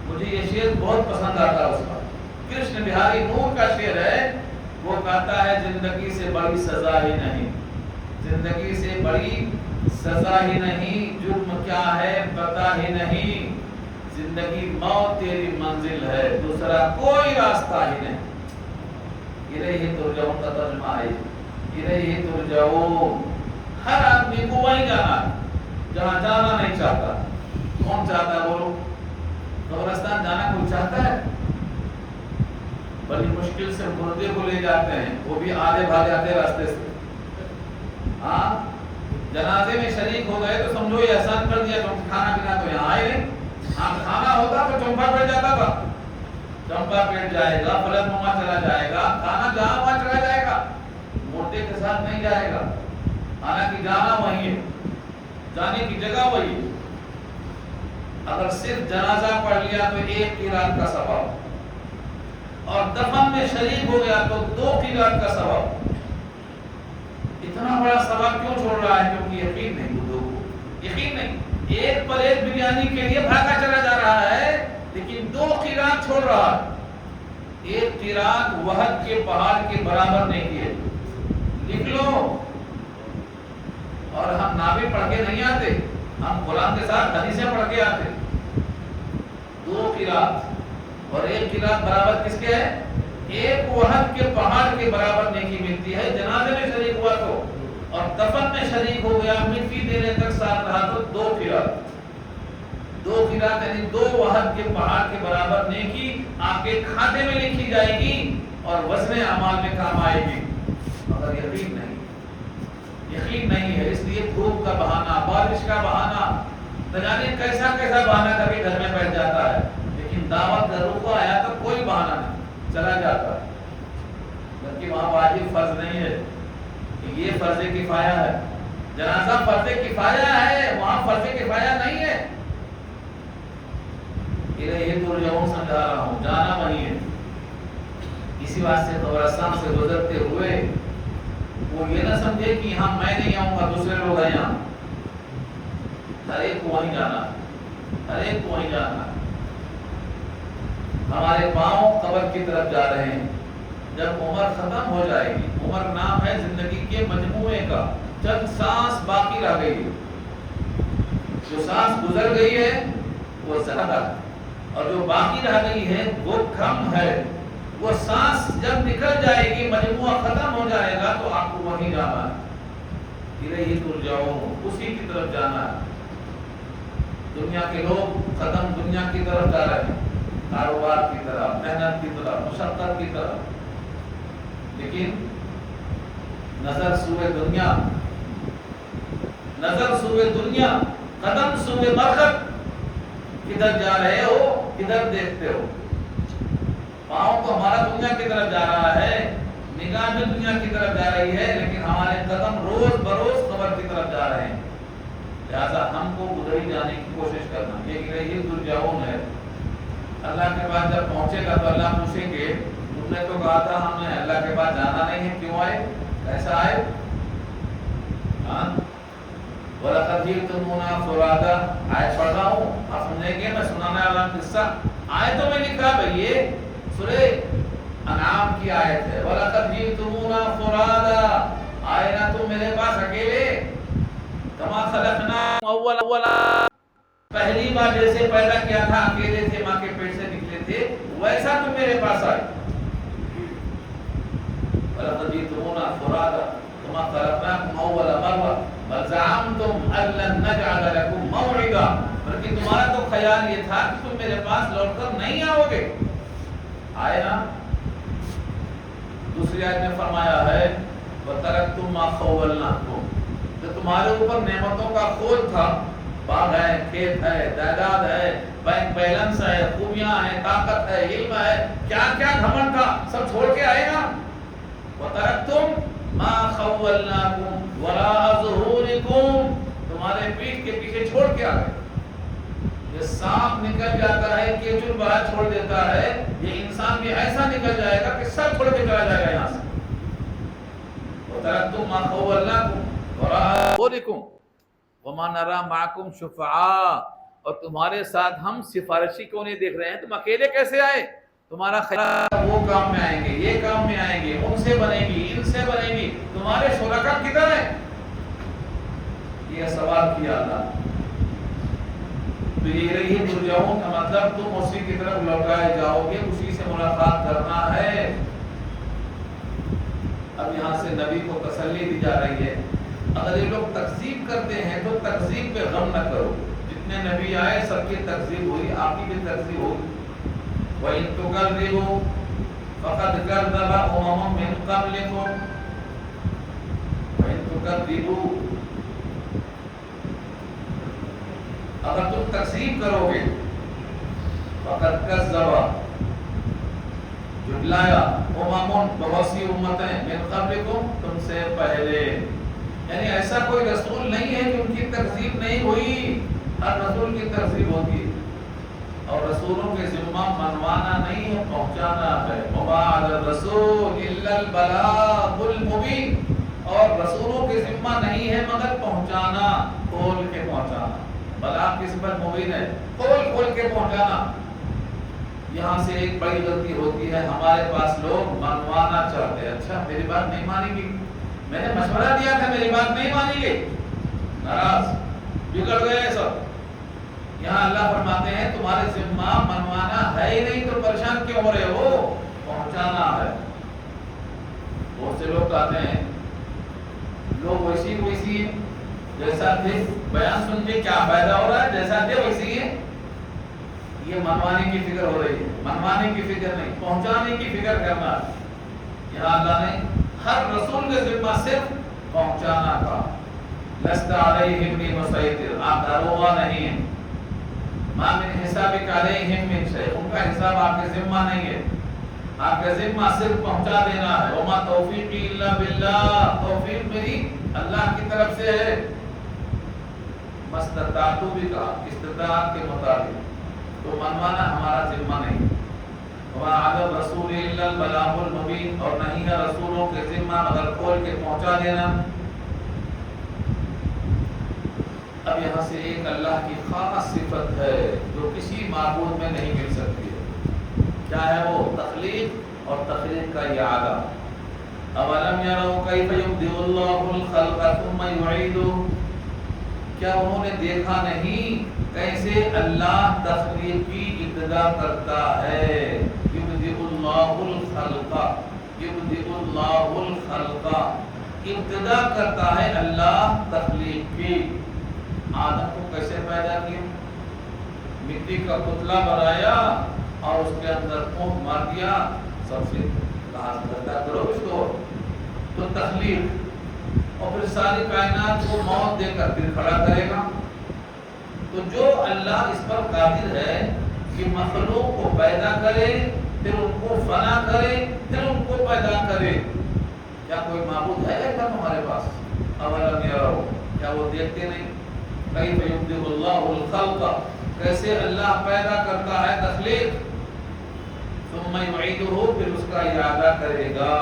مجھے یہ شعر بہت پسند آتا ہے. اس کا کرشن بہاری نور کا شعر ہے. وہ کہتا ہے زندگی سے بڑی سزا ہی نہیں، زندگی سے بڑی سزا ہی نہیں. جرم کیا ہے تمہیں پتا ہی نہیں زندگی موت تیری منزل ہے، دوسرا کوئی راستہ ہی نہیں۔ الیہ ترجعون کا ترجمہ ہے، الیہ ترجعون۔ ہر آدمی کو وہیں جانا ہے جہاں جانا نہیں چاہتا۔ کون چاہتا ہے بولو؟ قبرستان جانا کوئی چاہتا ہے؟ بڑی مشکل سے مردے کو لے جاتے ہیں، وہ بھی آدھے بھاگ جاتے راستے سے۔ ہاں جنازے میں شریک ہو گئے تو سمجھو یہ احسان کر دیا، تم کھانا پینا تو یہاں آئے نہیں۔ ہاں کھانا ہوتا تو چمپا پیٹ جاتا تھا، چمپا پیٹ جائے گا، فلک نما چلا جائے گا، کھانا جہاں وہاں چلا جائے گا، مردے کے ساتھ نہیں جائے گا۔ حالانکہ جانا وہی ہے، جانے کی جگہ وہی ہے۔ اگر صرف جنازہ پڑھ لیا تو 1 قرات کا ثواب، اور دفن میں شریک ہو گیا تو 2 قرات کا ثواب۔ اتنا بڑا ثواب کیوں چھوڑ رہا ہے؟ کیونکہ یقین نہیں بدھو کو، یقین نہیں۔ ایک پلیٹ بریانی کے لیے بھاگا چلا جا رہا ہے، لیکن 2 قرات چھوڑ رہا ہے۔ 1 قرات وحد کے پہاڑ کے برابر نہیں کیے، لکھ لو۔ اور ہم ناوی پڑھ کے نہیں آتے، ہم قرآن کے ساتھ حدیثیں پڑھ کے آتے۔ 2 قرات اور 1 قرات برابر کس کے ہے؟ 1 وحد کے پہاڑ کے برابر نیکی ملتی ہے جنازے میں شریک ہوا تو، اور دفن میں شریک ہو گیا، مٹی دینے تک ساتھ رہا تو 2 قرات۔ 2 قرات یعنی 2 وحد کے پہاڑ کے برابر نیکی آپ کے کھاتے میں لکھی جائے گی اور وزن اعمال میں کام آئے گی۔ مگر یقین نہیں، یقین نہیں ہے، اس لیے دھوپ کا بہانہ، بارش کا بہانہ، نہ جانے کیسا کیسا بہانہ کر کے گھر میں بیٹھ جاتا ہے، لیکن دعوت گھروں کو آیا تو کوئی بہانہ نہیں، چلا جاتا ہے۔ بلکہ وہاں واجب فرض نہیں ہے کہ یہ فرض کفایہ ہے، جنازہ فرض کفایہ ہے، وہاں فرض کفایہ نہیں ہے۔ الیہ ترجعون سمجھا رہا ہوں، جانا وہی ہے۔ اسی واسطے قبرستان سے گزرتے ہوئے وہ یہ نہ سمجھے کہ یہاں میں نہیں آؤں گا، دوسرے لوگ ہیں یہاں۔ ہر ایک کو وہیں جانا، ہر ایک کو وہیں جانا۔ ہمارے پاؤں قبر کی طرف جا رہے ہیں۔ جب عمر ختم ہو جائے گی، عمر نام ہے زندگی کے مجموعے کا، چند سانس باقی رہ گئی ہے، جو سانس گزر گئی ہے وہ زیادہ ہے، اور جو باقی رہ گئی ہے وہ کم ہے۔ وہ سانس جب نکل جائے گی، مجموعہ ختم ہو جائے گا تو آپ کو وہیں جانا ہے۔ الیہ ترجعون، اسی کی طرف جانا ہے۔ دنیا کے لوگ قدم دنیا کی طرف جا رہے ہیں، کاروبار کی طرف، محنت کی طرف، مشقت کی طرف، لیکن نظر سوئے دنیا، نظر سوئے دنیا، قدم سوئے مرغت۔ کدھر جا رہے ہو، کدھر دیکھتے ہو؟ پاؤں تو ہمارا دنیا کی طرف جا رہا ہے، نگاہ بھی دنیا کی طرف جا رہی ہے، لیکن ہمارے قدم روز بروز قبر کی طرف جا رہے ہیں۔ لہذا ہم کو ادھر ہی جانے کی کوشش کرنا، یہ الیہ ترجعون ہے۔ اللہ کے پاس جب پہنچے گا تو اللہ پوچھیں گے تم نے تو کہا تھا ہم نے اللہ کے پاس جانا نہیں ہے، کیوں آئے؟ کیسا آئے؟ وَلَقَدْ جِئْتُمُونَا فُرَادًا، آیت پڑھ رہا ہوں، آپ سمجھیں گے میں سنانے والا قصہ۔ آیت تو میں لکھا بھئی یہ سورہ انعام کی آیت ہے، وَلَقَدْ جِئْتُمُونَا فُرَادًا، آئے نا تم میرے پاس اکیلے، کما خلقناکم اولا، پہلی بار جیسے پیدا کیا تھا اکیلے تھے، ماں کے پیٹ سے نکلے تھے، ویسا تم میرے پاس آئے۔ وَلَقَدْ جِئْتُمُونَا فُرَادًا كَمَا خَلَقْنَاكُمْ أَوَّلَ مَرَّةٍ بَلْ زَعَمْتُمْ أَن لَّن نَّجْعَلَ لَكُم مَّوْعِدًا، بلکہ تمہارا تو خیال یہ تھا کہ تم میرے پاس لوٹ کر نہیں آؤ گے۔ آئے نا؟ دوسری آیت میں فرمایا ہے وَتَرَكْتُم مَّا خَوَّلْنَاكُمْ، جو تمہارے اوپر نعمتوں کا خول تھا، باغ ہے، کھیت ہے، جائیداد ہے، بینک بیلنس ہے، خوبیاں ہیں، طاقت ہے، علم ہے، کیا کیا گھمنڈ تھا، سب چھوڑ کے آئے نا۔ وَتَرَكْتُم مَّا خَوَّلْنَاكُمْ وَرَاءَ ظُهُورِكُمْ، تمہارے پیٹھ کے پیچھے چھوڑ کے آ گئے۔ یہ سانپ نکل جاتا ہے، کیچڑ باہر چھوڑ دیتا ہے، یہ انسان بھی ایسا نکل جائے گا کہ سب چھوڑ کے چلا جائے گا یہاں سے۔ وَتَرَكْتُم مَّا خَوَّلْنَاكُمْ وَرَاءَ ظُهُورِكُمْ وَمَا نَرَىٰ مَعَكُمْ شُفَعَاءَ، اور تمہارے ساتھ ہم سفارشی کیوں نہیں دیکھ رہے ہیں؟ تم اکیلے کیسے آئے؟ تمہارا خیال وہ کام میں آئیں گے، یہ کام میں آئیں گے، ان سے بنے گی، ان سے بنے گی، تمہارے شرکا کدھر ہیں؟ یہ سوال کیا اللہ۔ تو یہ رہی ترجعون کا مطلب تم اسی کی طرف لوٹائے جاؤ گے، اسی سے ملاقات کرنا ہے۔ اب یہاں سے نبی کو تسلی دی جا رہی ہے، اگر یہ لوگ تکذیب کرتے ہیں تو تکذیب پہ غم نہ کرو، جتنے نبی آئے سب کی تکذیب ہوئی، آپ کی بھی تکذیب ہوئی۔ وَإِن تُكَذِّبُوا فَقَدْ كَذَّبَ أُمَمٌ مِّن قَبْلِكُمْ وَإِن تُكَذِّبُوا، اگر تم تکذیب کرو گے، فَقَدْ كَذَّبَ، جھٹلایا، امم، بہت سی امتیں، من قبلکم، تم سے پہلے، یعنی ایسا کوئی رسول نہیں ہے کہ ان کی تکذیب نہیں ہوئی، ہر رسول کی تکذیب ہوتی ہے، اور رسولوں کے ذمہ منوانا نہیں ہے، پہنچانا ہے۔ وما علی الرسول الا البلاغ المبین، اور رسولوں کے ذمہ نہیں ہے مگر پہنچانا، کھول کے پہنچانا، بلاغ کی صفت مبین ہے، کھول کے پہنچانا۔ یہاں سے ایک بڑی غلطی ہوتی ہے، ہمارے پاس لوگ منوانا چاہتے ہیں، اچھا میری بات نہیں مانی گی، میں نے مشورہ دیا تھا میری بات نہیں مانی گئی، ناراض، بگڑ گئے سب۔ یہاں اللہ فرماتے ہیں تمہارے ذمہ منوانا ہے ہی نہیں تو پریشان کیوں ہو رہے ہو، پہنچانا ہے۔ بہت سے لوگ کہتے ہیں لوگ ویسی جیسا تھے، بیان سن کے کیا فائدہ ہو رہا ہے، جیسا تھے ویسے ہی ہے۔ یہ منوانے کی فکر ہو رہی ہے، منوانے کی فکر نہیں، پہنچانے کی فکر کرنا ہے۔ یہاں اللہ نے ہر رسول کے ذمہ صرف پہنچانا کا، لست علیہم بمسیطر، آپ داروغہ نہیں ہیں، ما من حسابک علیہم من شیء، ان کا حساب آپ کے ذمہ نہیں ہے، آپ کا ذمہ صرف پہنچا دینا ہے۔ وما توفیقی الا باللہ، توفیق میری اللہ کی طرف سے ہے۔ مستطاعت بھی کہا، استطاعت کے مطابق، تو منوانا ہمارا ذمہ نہیں۔ وما علی الرسول الا البلاغ المبین، اور نہیں ہے رسولوں کے ذمہ مگر کھول کے پہنچا دینا۔ اب یہاں سے ایک اللہ کی خاص صفت ہے جو کسی معبود میں نہیں مل سکتی ہے، کیا ہے وہ؟ تخلیق اور تخلیق کا اعادہ۔ اولم یروا کیف یبدئ اللہ الخلق ثم یعیدہ، کیا انہوں نے دیکھا نہیں کیسے اللہ تخلیق کی ابتدا کرتا ہے؟ یبدئ اللہ الخلق، یبدئ اللہ الخلق، ابتدا کرتا ہے اللہ تخلیق کی۔ آدم کو کیسے پیدا کیا؟ مٹی کا پتلا بنایا اور اس کے اندر پھونک مار دیا، سب سے کہا پیدا کرو اس کو، تو تخلیق، اور پھر ساری کائنات کو موت دے کر پھر کھڑا کرے گا۔ تو جو اللہ اس پر قادر ہے کہ مخلوق کو پیدا کرے، پھر ان کو فنا کرے، پھر ان کو پیدا کرے، کیا کوئی معبود ہے ایسا تمہارے پاس؟ اولم یروا، کیا وہ دیکھتے نہیں؟ کیف یبدئ اللہ الخلق، کیسے اللہ پیدا کرتا ہے تخلیق، ثم یعیدہ، پھر اس کا اعادہ کرے گا۔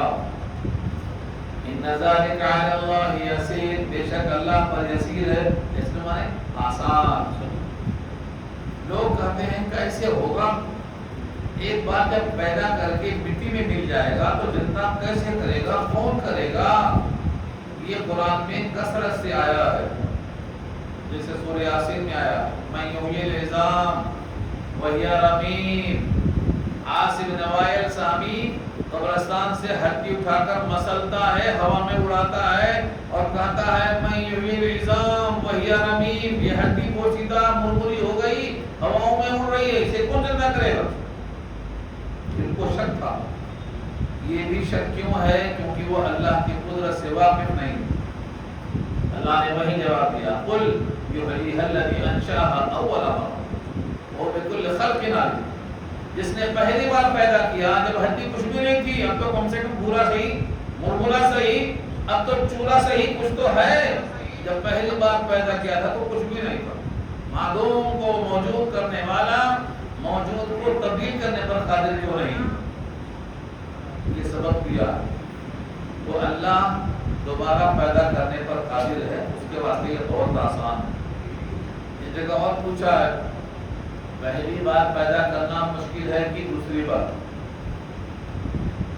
ان ذلک علی اللہ یسیر، بے شک اللہ پر یسیر ہے، اس میں مانے آسان۔ لوگ کہتے ہیں کیسے ہوگا، ایک بار جب پیدا کر کے مٹی میں مل جائے گا تو زندہ کیسے کرے گا، کون کرے گا؟ یہ قرآن میں کثرت سے آیا ہے، جیسے سورہ یاسین میں آیا، من یحیی العظام وہی رمیم، عاصم نوائل سامی قبرستان سے ہڈی اٹھا کر مسلتا ہے، ہوا میں اڑاتا ہے اور کہتا ہے من یحیی العظام وہی رمیم، یہ ہڈی پوشیدہ مرمری ہو گئی، ہواؤں میں اڑ رہی ہے، اسے کون زندہ کرے گا؟ ان کو شک تھا۔ یہ بھی شک کیوں ہے؟ کیونکہ وہ اللہ کی قدرت سے واقف نہیں۔ اللہ نے وہی جواب دیا، قل یحییھا الذی انشأھا اول مرہ وہو بکل خلق علیم، جس نے پہلی بار پیدا کیا جب ہڈی کچھ بھی نہیں تھی، اب تو کم سے کم بھورا صحیح، مرمرا صحیح، اب تو چورا صحیح، کچھ تو ہے۔ جب پہلی بار پیدا کیا تھا تو کچھ بھی نہیں تھا۔ معدوم کو موجود کرنے والا موجود کو تبدیل کرنے پر قادر کیوں نہیں؟ یہ سبق دیا، وہ اللہ دوبارہ پیدا کرنے پر قادر ہے، اس کے واسطے یہ بہت آسان ہے۔ اس جگہ اور پوچھا ہے، پہلی بار پیدا کرنا مشکل ہے کہ دوسری بار؟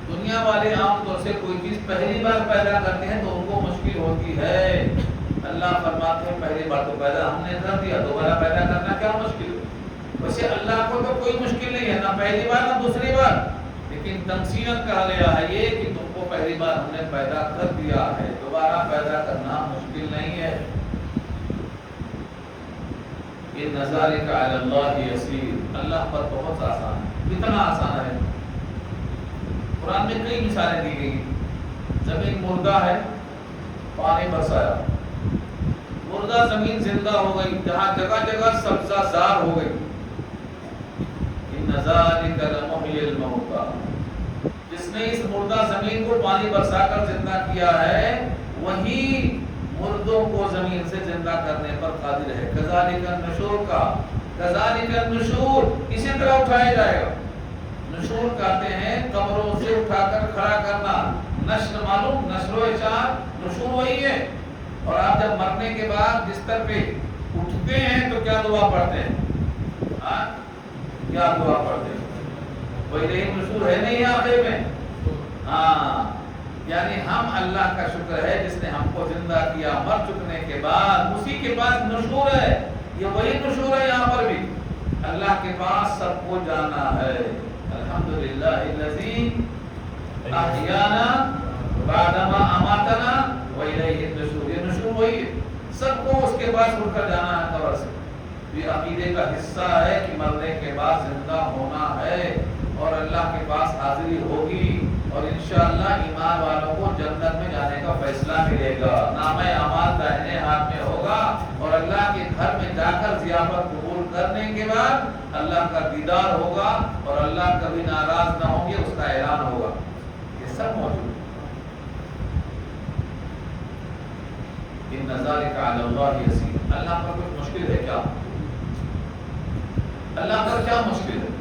دنیا والے عام طور سے کوئی چیز پہلی بار پیدا کرتے ہیں تو ان کو مشکل ہوتی ہے، اللہ فرماتے ہیں پہلی بار تو پیدا ہم نے کر دیا، دوبارہ پیدا کرنا کیا مشکل ہے؟ ویسے اللہ کو تو کوئی مشکل نہیں ہے، نہ پہلی بار نہ دوسری بار، لیکن تنسیت کہا گیا ہے یہ کہ تم کو پہلی بار ہم نے پیدا کر دیا ہے، دوبارہ پیدا کرنا مشکل نہیں ہے۔ ان ذالک علی اللہ یسیر، اللہ پر بہت آسان ہے۔ کتنا آسان ہے؟ قرآن میں کئی مثالیں دی گئی۔ زمین مردہ ہے، پانی برسایا، مردہ زمین زندہ ہو گئی، جہاں جگہ جگہ سبزہ زار ہو گئی۔ ان ذالک لمحیی الموتى، جس نے اس مردہ زمین کو پانی برسا کر زندہ کیا ہے وہی مردوں کو زمین سے زندہ کرنے پر قادر ہے۔ کذالک النشور کا، کذالک النشور، اسی طرح اٹھایا جائے گا۔ نشور کہتے ہیں قبروں سے اٹھا کر کھڑا کرنا۔ نشر معلوم، نشر و اشاعت، نشور وہی ہے۔ اور آپ جب مرنے کے بعد بستر پہ اٹھتے ہیں تو کیا دعا پڑھتے ہیں؟ کیا دعا پڑھتے ہیں؟ کوئی نہیں نشور ہے نہیں آخر میں۔ ہاں، یعنی ہم اللہ کا شکر ہے جس نے ہم کو زندہ کیا مر چکنے کے بعد، اسی کے پاس نشور ہے۔ یہ وہی نشور ہے یہاں پر بھی، اللہ کے پاس سب کو جانا ہے۔ الحمدللہ الذی احیانا بعدما اماتنا والیہ النشور، یہ نشور وہی ہے، سب کو اس کے پاس اٹھ کر جانا ہے قبر سے۔ یہ عقیدے کا حصہ ہے کہ مرنے کے بعد زندہ ہونا ہے اور اللہ کے پاس حاضری ہوگی، اور انشاءاللہ ایمان والوں کو جنت میں جانے کا فیصلہ ملے گا۔ نامہ اعمال دائنے ہاتھ میں ہوگا اور اللہ کے گھر میں جا کر ضیافت قبول کرنے کے بعد اللہ کا دیدار ہوگا اور اللہ کبھی ناراض نہ ہوں گے، اس کا اعلان ہوگا۔ یہ سب موجود ہے۔ ان ذالک علی اللہ یسیر، اللہ پر کچھ مشکل ہے کیا؟ اللہ پر کیا مشکل ہے؟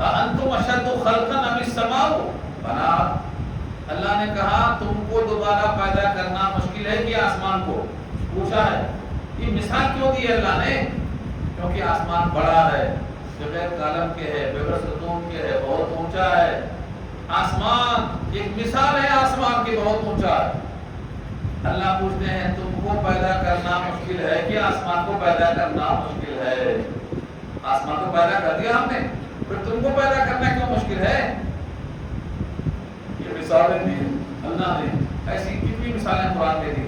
انتم اشد خلقا ام السماء بناها، اللہ نے کہا تم کو دوبارہ پیدا کرنا مشکل ہے کہ آسمان کو؟ پوچھا ہے۔ یہ مثال کیوں دی ہے اللہ نے؟ کیونکہ آسمان بڑا ہے، بغیر کالم کے ہے، بغیر ستون کے ہے، بہت اونچا ہے۔ آسمان ایک مثال ہے، آسمان کی بہت اونچا ہے۔ اللہ پوچھتے ہیں تم کو پیدا کرنا مشکل ہے کہ آسمان کو پیدا کرنا مشکل ہے؟ آسمان کو پیدا کر دیا ہم نے، پھر تم کو پیدا کرنا کیوں مشکل ہے؟ یہ مثالیں دی اللہ نے، ایسی کتنی مثالیں قرآن میں دی۔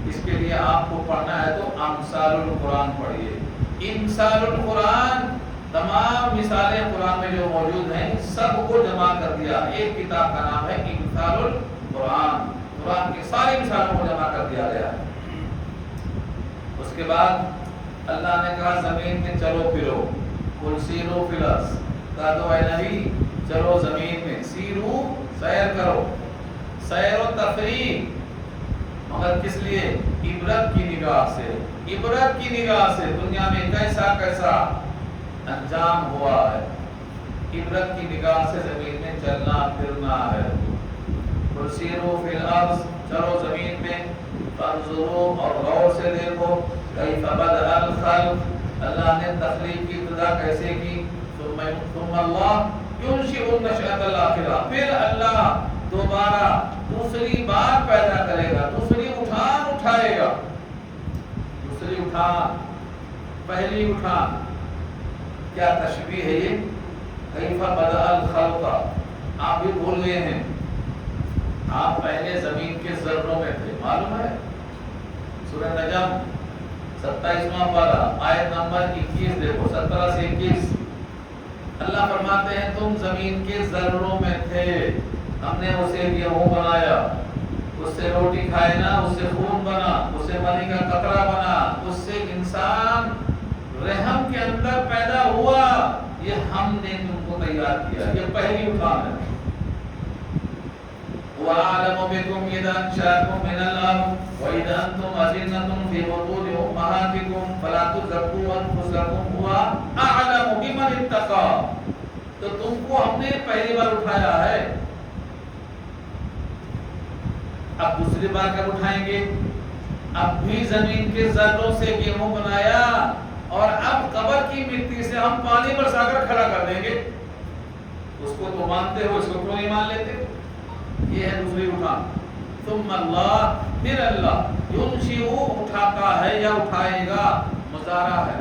اس کے لیے آپ کو پڑھنا ہے تو امثال القرآن پڑھیے۔ امثال القرآن، تمام مثالیں قرآن میں جو موجود ہیں سب کو جمع کر دیا۔ ایک کتاب کا نام ہے امثال القرآن، قرآن کی ساری مثالوں کو جمع کر دیا گیا ہے۔ اس کے بعد اللہ نے کہا زمین میں چلو پھرو، قل سیرو فی الارض، کہا دو اے نبی چلو زمین میں، سیرو سیر کرو، سیر و تفریح، مگر کس لیے؟ عبرت کی نگاہ سے، عبرت کی نگاہ سے دنیا میں کیسا کیسا انجام ہوا ہے، عبرت کی نگاہ سے زمین میں چلنا پھرنا ہے۔ قل سیرو فی الارض، چلو زمین میں، فانظروا اور غور سے دیکھو، کیف بدأ الخلق، اللہ نے تخلیق کی ابتدا کیسے کی، ثم اللہ ينشئ النشأة الآخرہ، پھر اللہ دوبارہ دوسری بار پیدا کرے گا، دوسری اٹھان اٹھائے گا، دوسری اٹھان، پہلی اٹھان۔ کیا تشبیہ ہے یہ؟ کیف بدأ الخلق، آپ بھی بھول گئے ہیں، آپ پہلے زمین کے ذروں میں تھے، معلوم ہے؟ سورہ نجم 27واں پارہ آیت نمبر 21 دیکھو، 17 سے 21۔ اللہ فرماتے ہیں تم زمین کے ذروں میں تھے، ہم نے اسے گیہوں بنایا، اس سے روٹی کھائے نا، اس سے خون بنا، اس سے منی کا قطرہ بنا، اس سے انسان رحم کے اندر پیدا ہوا، یہ ہم نے تم کو تیار کیا، یہ پہلی اٹھان ہے۔ وَأَعْلَمُ بِكُمْ إِذْ أَنشَأَكُم مِّنَ الْأَرْضِ وَإِذْ أَنتُمْ أَجِنَّةٌ فِي بُطُونِ أُمَّهَاتِكُمْ فَلَا تُزَكُّوا أَنفُسَكُمْ هُوَ أَعْلَمُ بِمَنِ اتَّقَىٰ، تو تم کو ہم نے پہلی بار اٹھایا ہے، اب دوسری بار کب اٹھائیں گے؟ اب بھی زمین کے ذروں سے گیہوں بنایا اور اب قبر کی مٹی سے ہم پانی برسا کر کھڑا کر دیں گے۔ اس کو تو مانتے ہو، اس کو کیوں نہیں مان لیتے؟ یہ ہے دوسری اٹھان۔ ثم اللہ، پھر اللہ، ينشئ اٹھاتا ہے یا اٹھائے گا، مضارع ہے،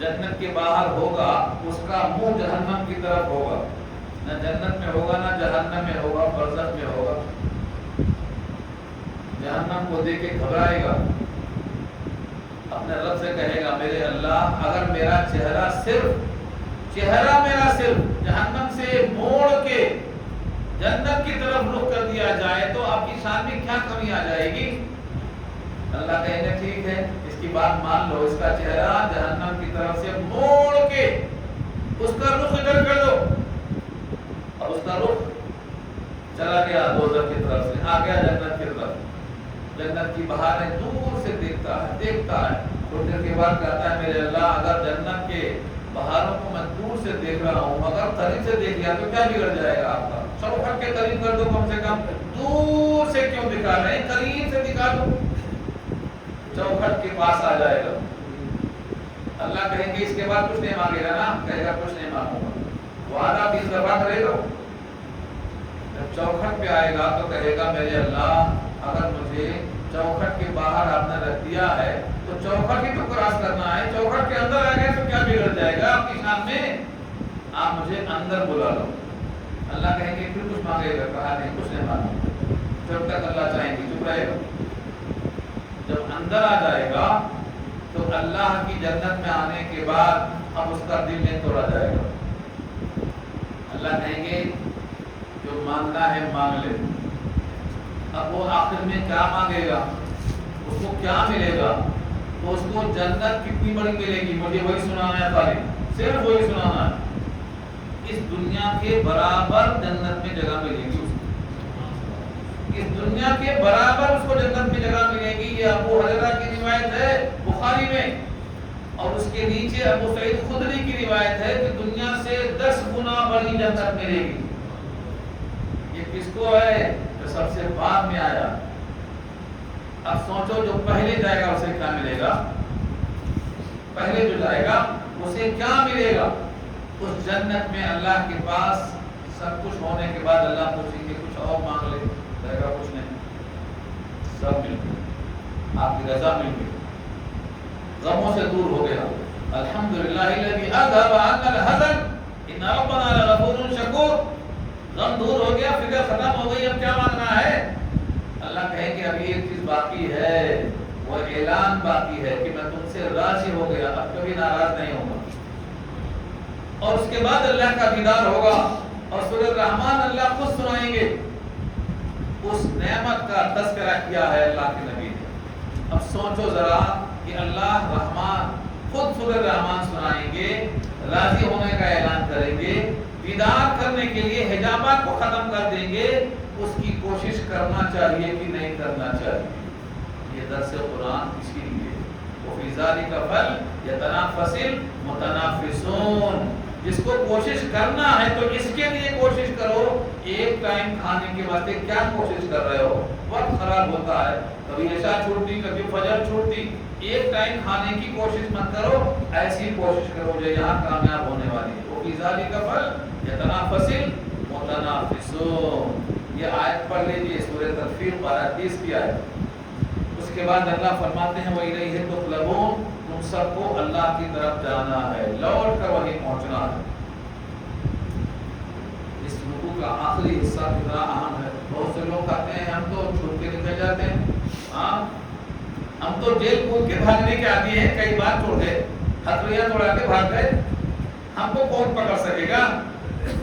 جنت کے باہر ہوگا اس کا منہ جہنم کی طرف ہوگا، نہ جنت میں ہوگا نہ جہنم میں ہوگا، برزخ میں ہوگا۔ جہنم کو دیکھ کے گھبرائے گا، اپنے رب سے کہے گا میرے اللہ اگر میرا چہرہ صرف جہنم سے موڑ کے جنت کی طرف رخ کر دیا جائے تو آپ کی شان میں کیا کمی آ جائے گی؟ اللہ کہیں گے ٹھیک ہے اس کی بات مان لو، اس کا چہرہ جہنم کی طرف سے موڑ کے اس کا رخ ادھر کر دو۔ اب اس کا رخ چلا گیا دوزخ کی طرف سے، آ گیا جنت کی طرف۔ جنت کی بہاریں دور سے دیکھتا ہے، تھوڑی دیر کے بعد کہتا ہے میرے اللہ اگر جنت کے بہاروں کو میں دور سے دیکھ رہا ہوں، اگر قریب سے دیکھ لیا تو کیا بگڑ جائے گا آپ کا؟ چوکھٹ کے قریب کر دو کم سے کم، دور سے کیوں دکھا رہے ہیں، قریب سے دکھا دو، چوکھٹ کے پاس آ جائے گا۔ اللہ کہیں گے اس کے بعد کچھ نہیں مانگے گا نا؟ کہے گا کچھ نہیں مانگوں گا، وعدہ 20 دفعہ کرے گا۔ جب چوکھٹ پہ آئے گا تو کہے گا میرے اللہ اگر مجھے چوکھٹ کے باہر آپ نے رکھ دیا ہے تو چوکھٹ ہی تو کراس کرنا ہے، چوکھٹ کے اندر آ گئے تو کیا بگڑ جائے گا آپ کی شان میں؟ آپ مجھے اندر بلا لو۔ اللہ کہیں گے پھر کچھ مانگے گا؟ کہا نہیں کچھ نہیں مانگے، جب تک اللہ چاہیں گے چپ رہے گا۔ جب اندر آ جائے گا تو اللہ کی جنت میں آنے کے بعد اب اس کا دل نہیں توڑا جائے گا۔ اللہ کہیں گے جو مانگنا ہے مانگ لے۔ اب وہ آخر میں کیا مانگے گا، اس کو کیا ملے گا؟ تو اس کو جنت کتنی بڑی ملے گی مجھے وہی سنانا ہے، خالی صرف وہی سنانا ہے۔ اس دنیا کے برابر جنت میں جگہ ملے گی، اس دنیا کے برابر اس کو جنت میں جگہ ملے گی۔ یہ ابو ہریرہ کی روایت ہے بخاری میں، اور اس کے نیچے ابو سعید خدری کی روایت ہے کہ دنیا سے 10 گنا بڑی جنت ملے گی۔ یہ کس کو ہے؟ جو سب سے بعد میں آیا۔ اب سوچو جو پہلے جائے گا اسے کیا ملے گا؟ پہلے جو جائے گا اسے کیا ملے گا؟ اس جنت میں اللہ کے پاس سب کچھ ہونے کے بعد اللہ پوچھیں گے کچھ اور مانگ لے، کہے گا کچھ نہیں، سب مل گیا، آپ کی رضا مل گئی، غموں سے دور ہو گیا۔ الحمدللہ الذی اذھب عنا الحزن ان ربنا لغفور شکور، غم دور ہو گیا، فکر ختم ہو گئی، اب کیا مانگنا ہے؟ اللہ کہیں کہ ابھی ایک چیز باقی ہے، وہ اعلان باقی ہے کہ میں تم سے راضی ہو گیا، اب کبھی ناراض نہیں ہوں گا۔ اور اس کے بعد اللہ کا دیدار ہوگا، اور سورہ الرحمن اللہ خود سنائیں گے۔ اس نعمت کا تذکرہ کیا ہے اللہ کے نبی نے۔ اب سوچو ذرا کہ اللہ رحمان خود سورہ الرحمن سنائیں گے، راضی ہونے کا اعلان کریں گے، دیدار کرنے کے لیے حجابات کو ختم کر دیں گے، اس کی کوشش کرنا چاہیے کہ نہیں کرنا چاہیے؟ یہ درس قرآن اسی لیے وفی ذالک فلیتنافس المتنافسون، جس کو کوشش کرنا ہے تو اس کے لیے کوشش کرو۔ ایک ٹائم کھانے کے واسطے کیا کوشش کر رہے ہو؟ وقت خراب ہوتا ہے، کبھی عشاء چھوٹتی کبھی فجر چھوٹتی، ایک ٹائم کھانے کی کوشش مت کرو، ایسی کوشش کرو جو یہاں کامیاب ہونے والی ہے۔ وفی ذالک فلیتنافس المتنافسون، یہ آیت پڑھ لیجیے، سورہ تطفیف پارہ 30 کی آیت۔ اس کے بعد اللہ فرماتے ہیں وَإِلَيْهِ تُقْلَبُونَ، تم سب کو اللہ کی طرف جانا ہے، لوٹ کر وہیں پہنچنا ہے۔ اس رکوع کا آخری حصہ کتنا اہم ہے۔ بہت سے لوگ کہتے ہیں ہم تو چھوٹ کے نکل جاتے ہیں، ہاں ہم تو جیل کود کے بھاگنے کے عادی ہیں، کئی بار چھوڑ گئے، ہتھیلیاں توڑا کے بھاگ گئے، ہم کو کون پکڑ سکے گا؟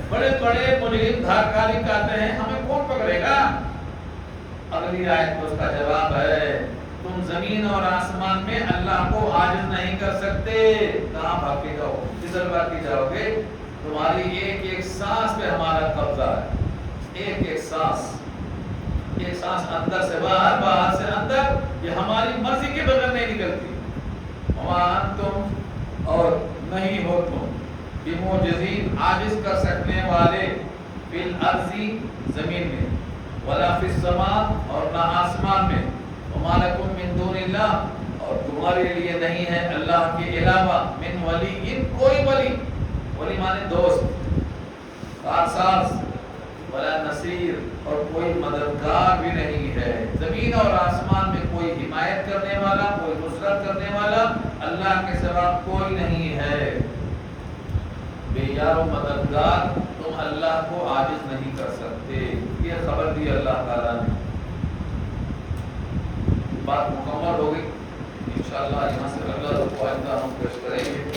بڑے بڑے مجرم دھاکہ نکالتے ہیں، ہمیں کون پکڑے گا؟ اگلی آیت کو اس کا جواب ہے تم زمین اور آسمان میں اللہ کو عاجز نہیں کر سکتے، کہاں بھاگ کے جاؤ، جدھر بھاگ کے جاؤ گے، تمہاری ایک ایک سانس پہ ہمارا قبضہ ہے، ایک ایک سانس اندر سے باہر، باہر سے اندر، یہ ہماری مرضی کے بغیر نہیں نکلتی۔ وما انتم، اور نہیں ہو تم، بمعجزین، عاجز کر سکنے والے، فی الارض، زمین میں، ولا فی السماء، اور نہ آسمان میں، وما لکم من دون اللہ، اور تمہارے لیے نہیں ہے اللہ کے علاوہ، من ولی، کوئی ولی، ولی مانے دوست، کارساز، ولا نصیر، اور کوئی مددگار بھی نہیں ہے۔ زمین اور آسمان میں کوئی حمایت کرنے والا، کوئی نصرت کرنے والا، اللہ کے سوا کوئی نہیں ہے، بے یار و مددگار، تم اللہ کو عاجز نہیں کر سکتے۔ یہ خبر دی اللہ تعالیٰ نے۔ بات مکمل ہو گئی، انشاءاللہ یہاں سے اگلا رکوع ہم پیش کریں گے۔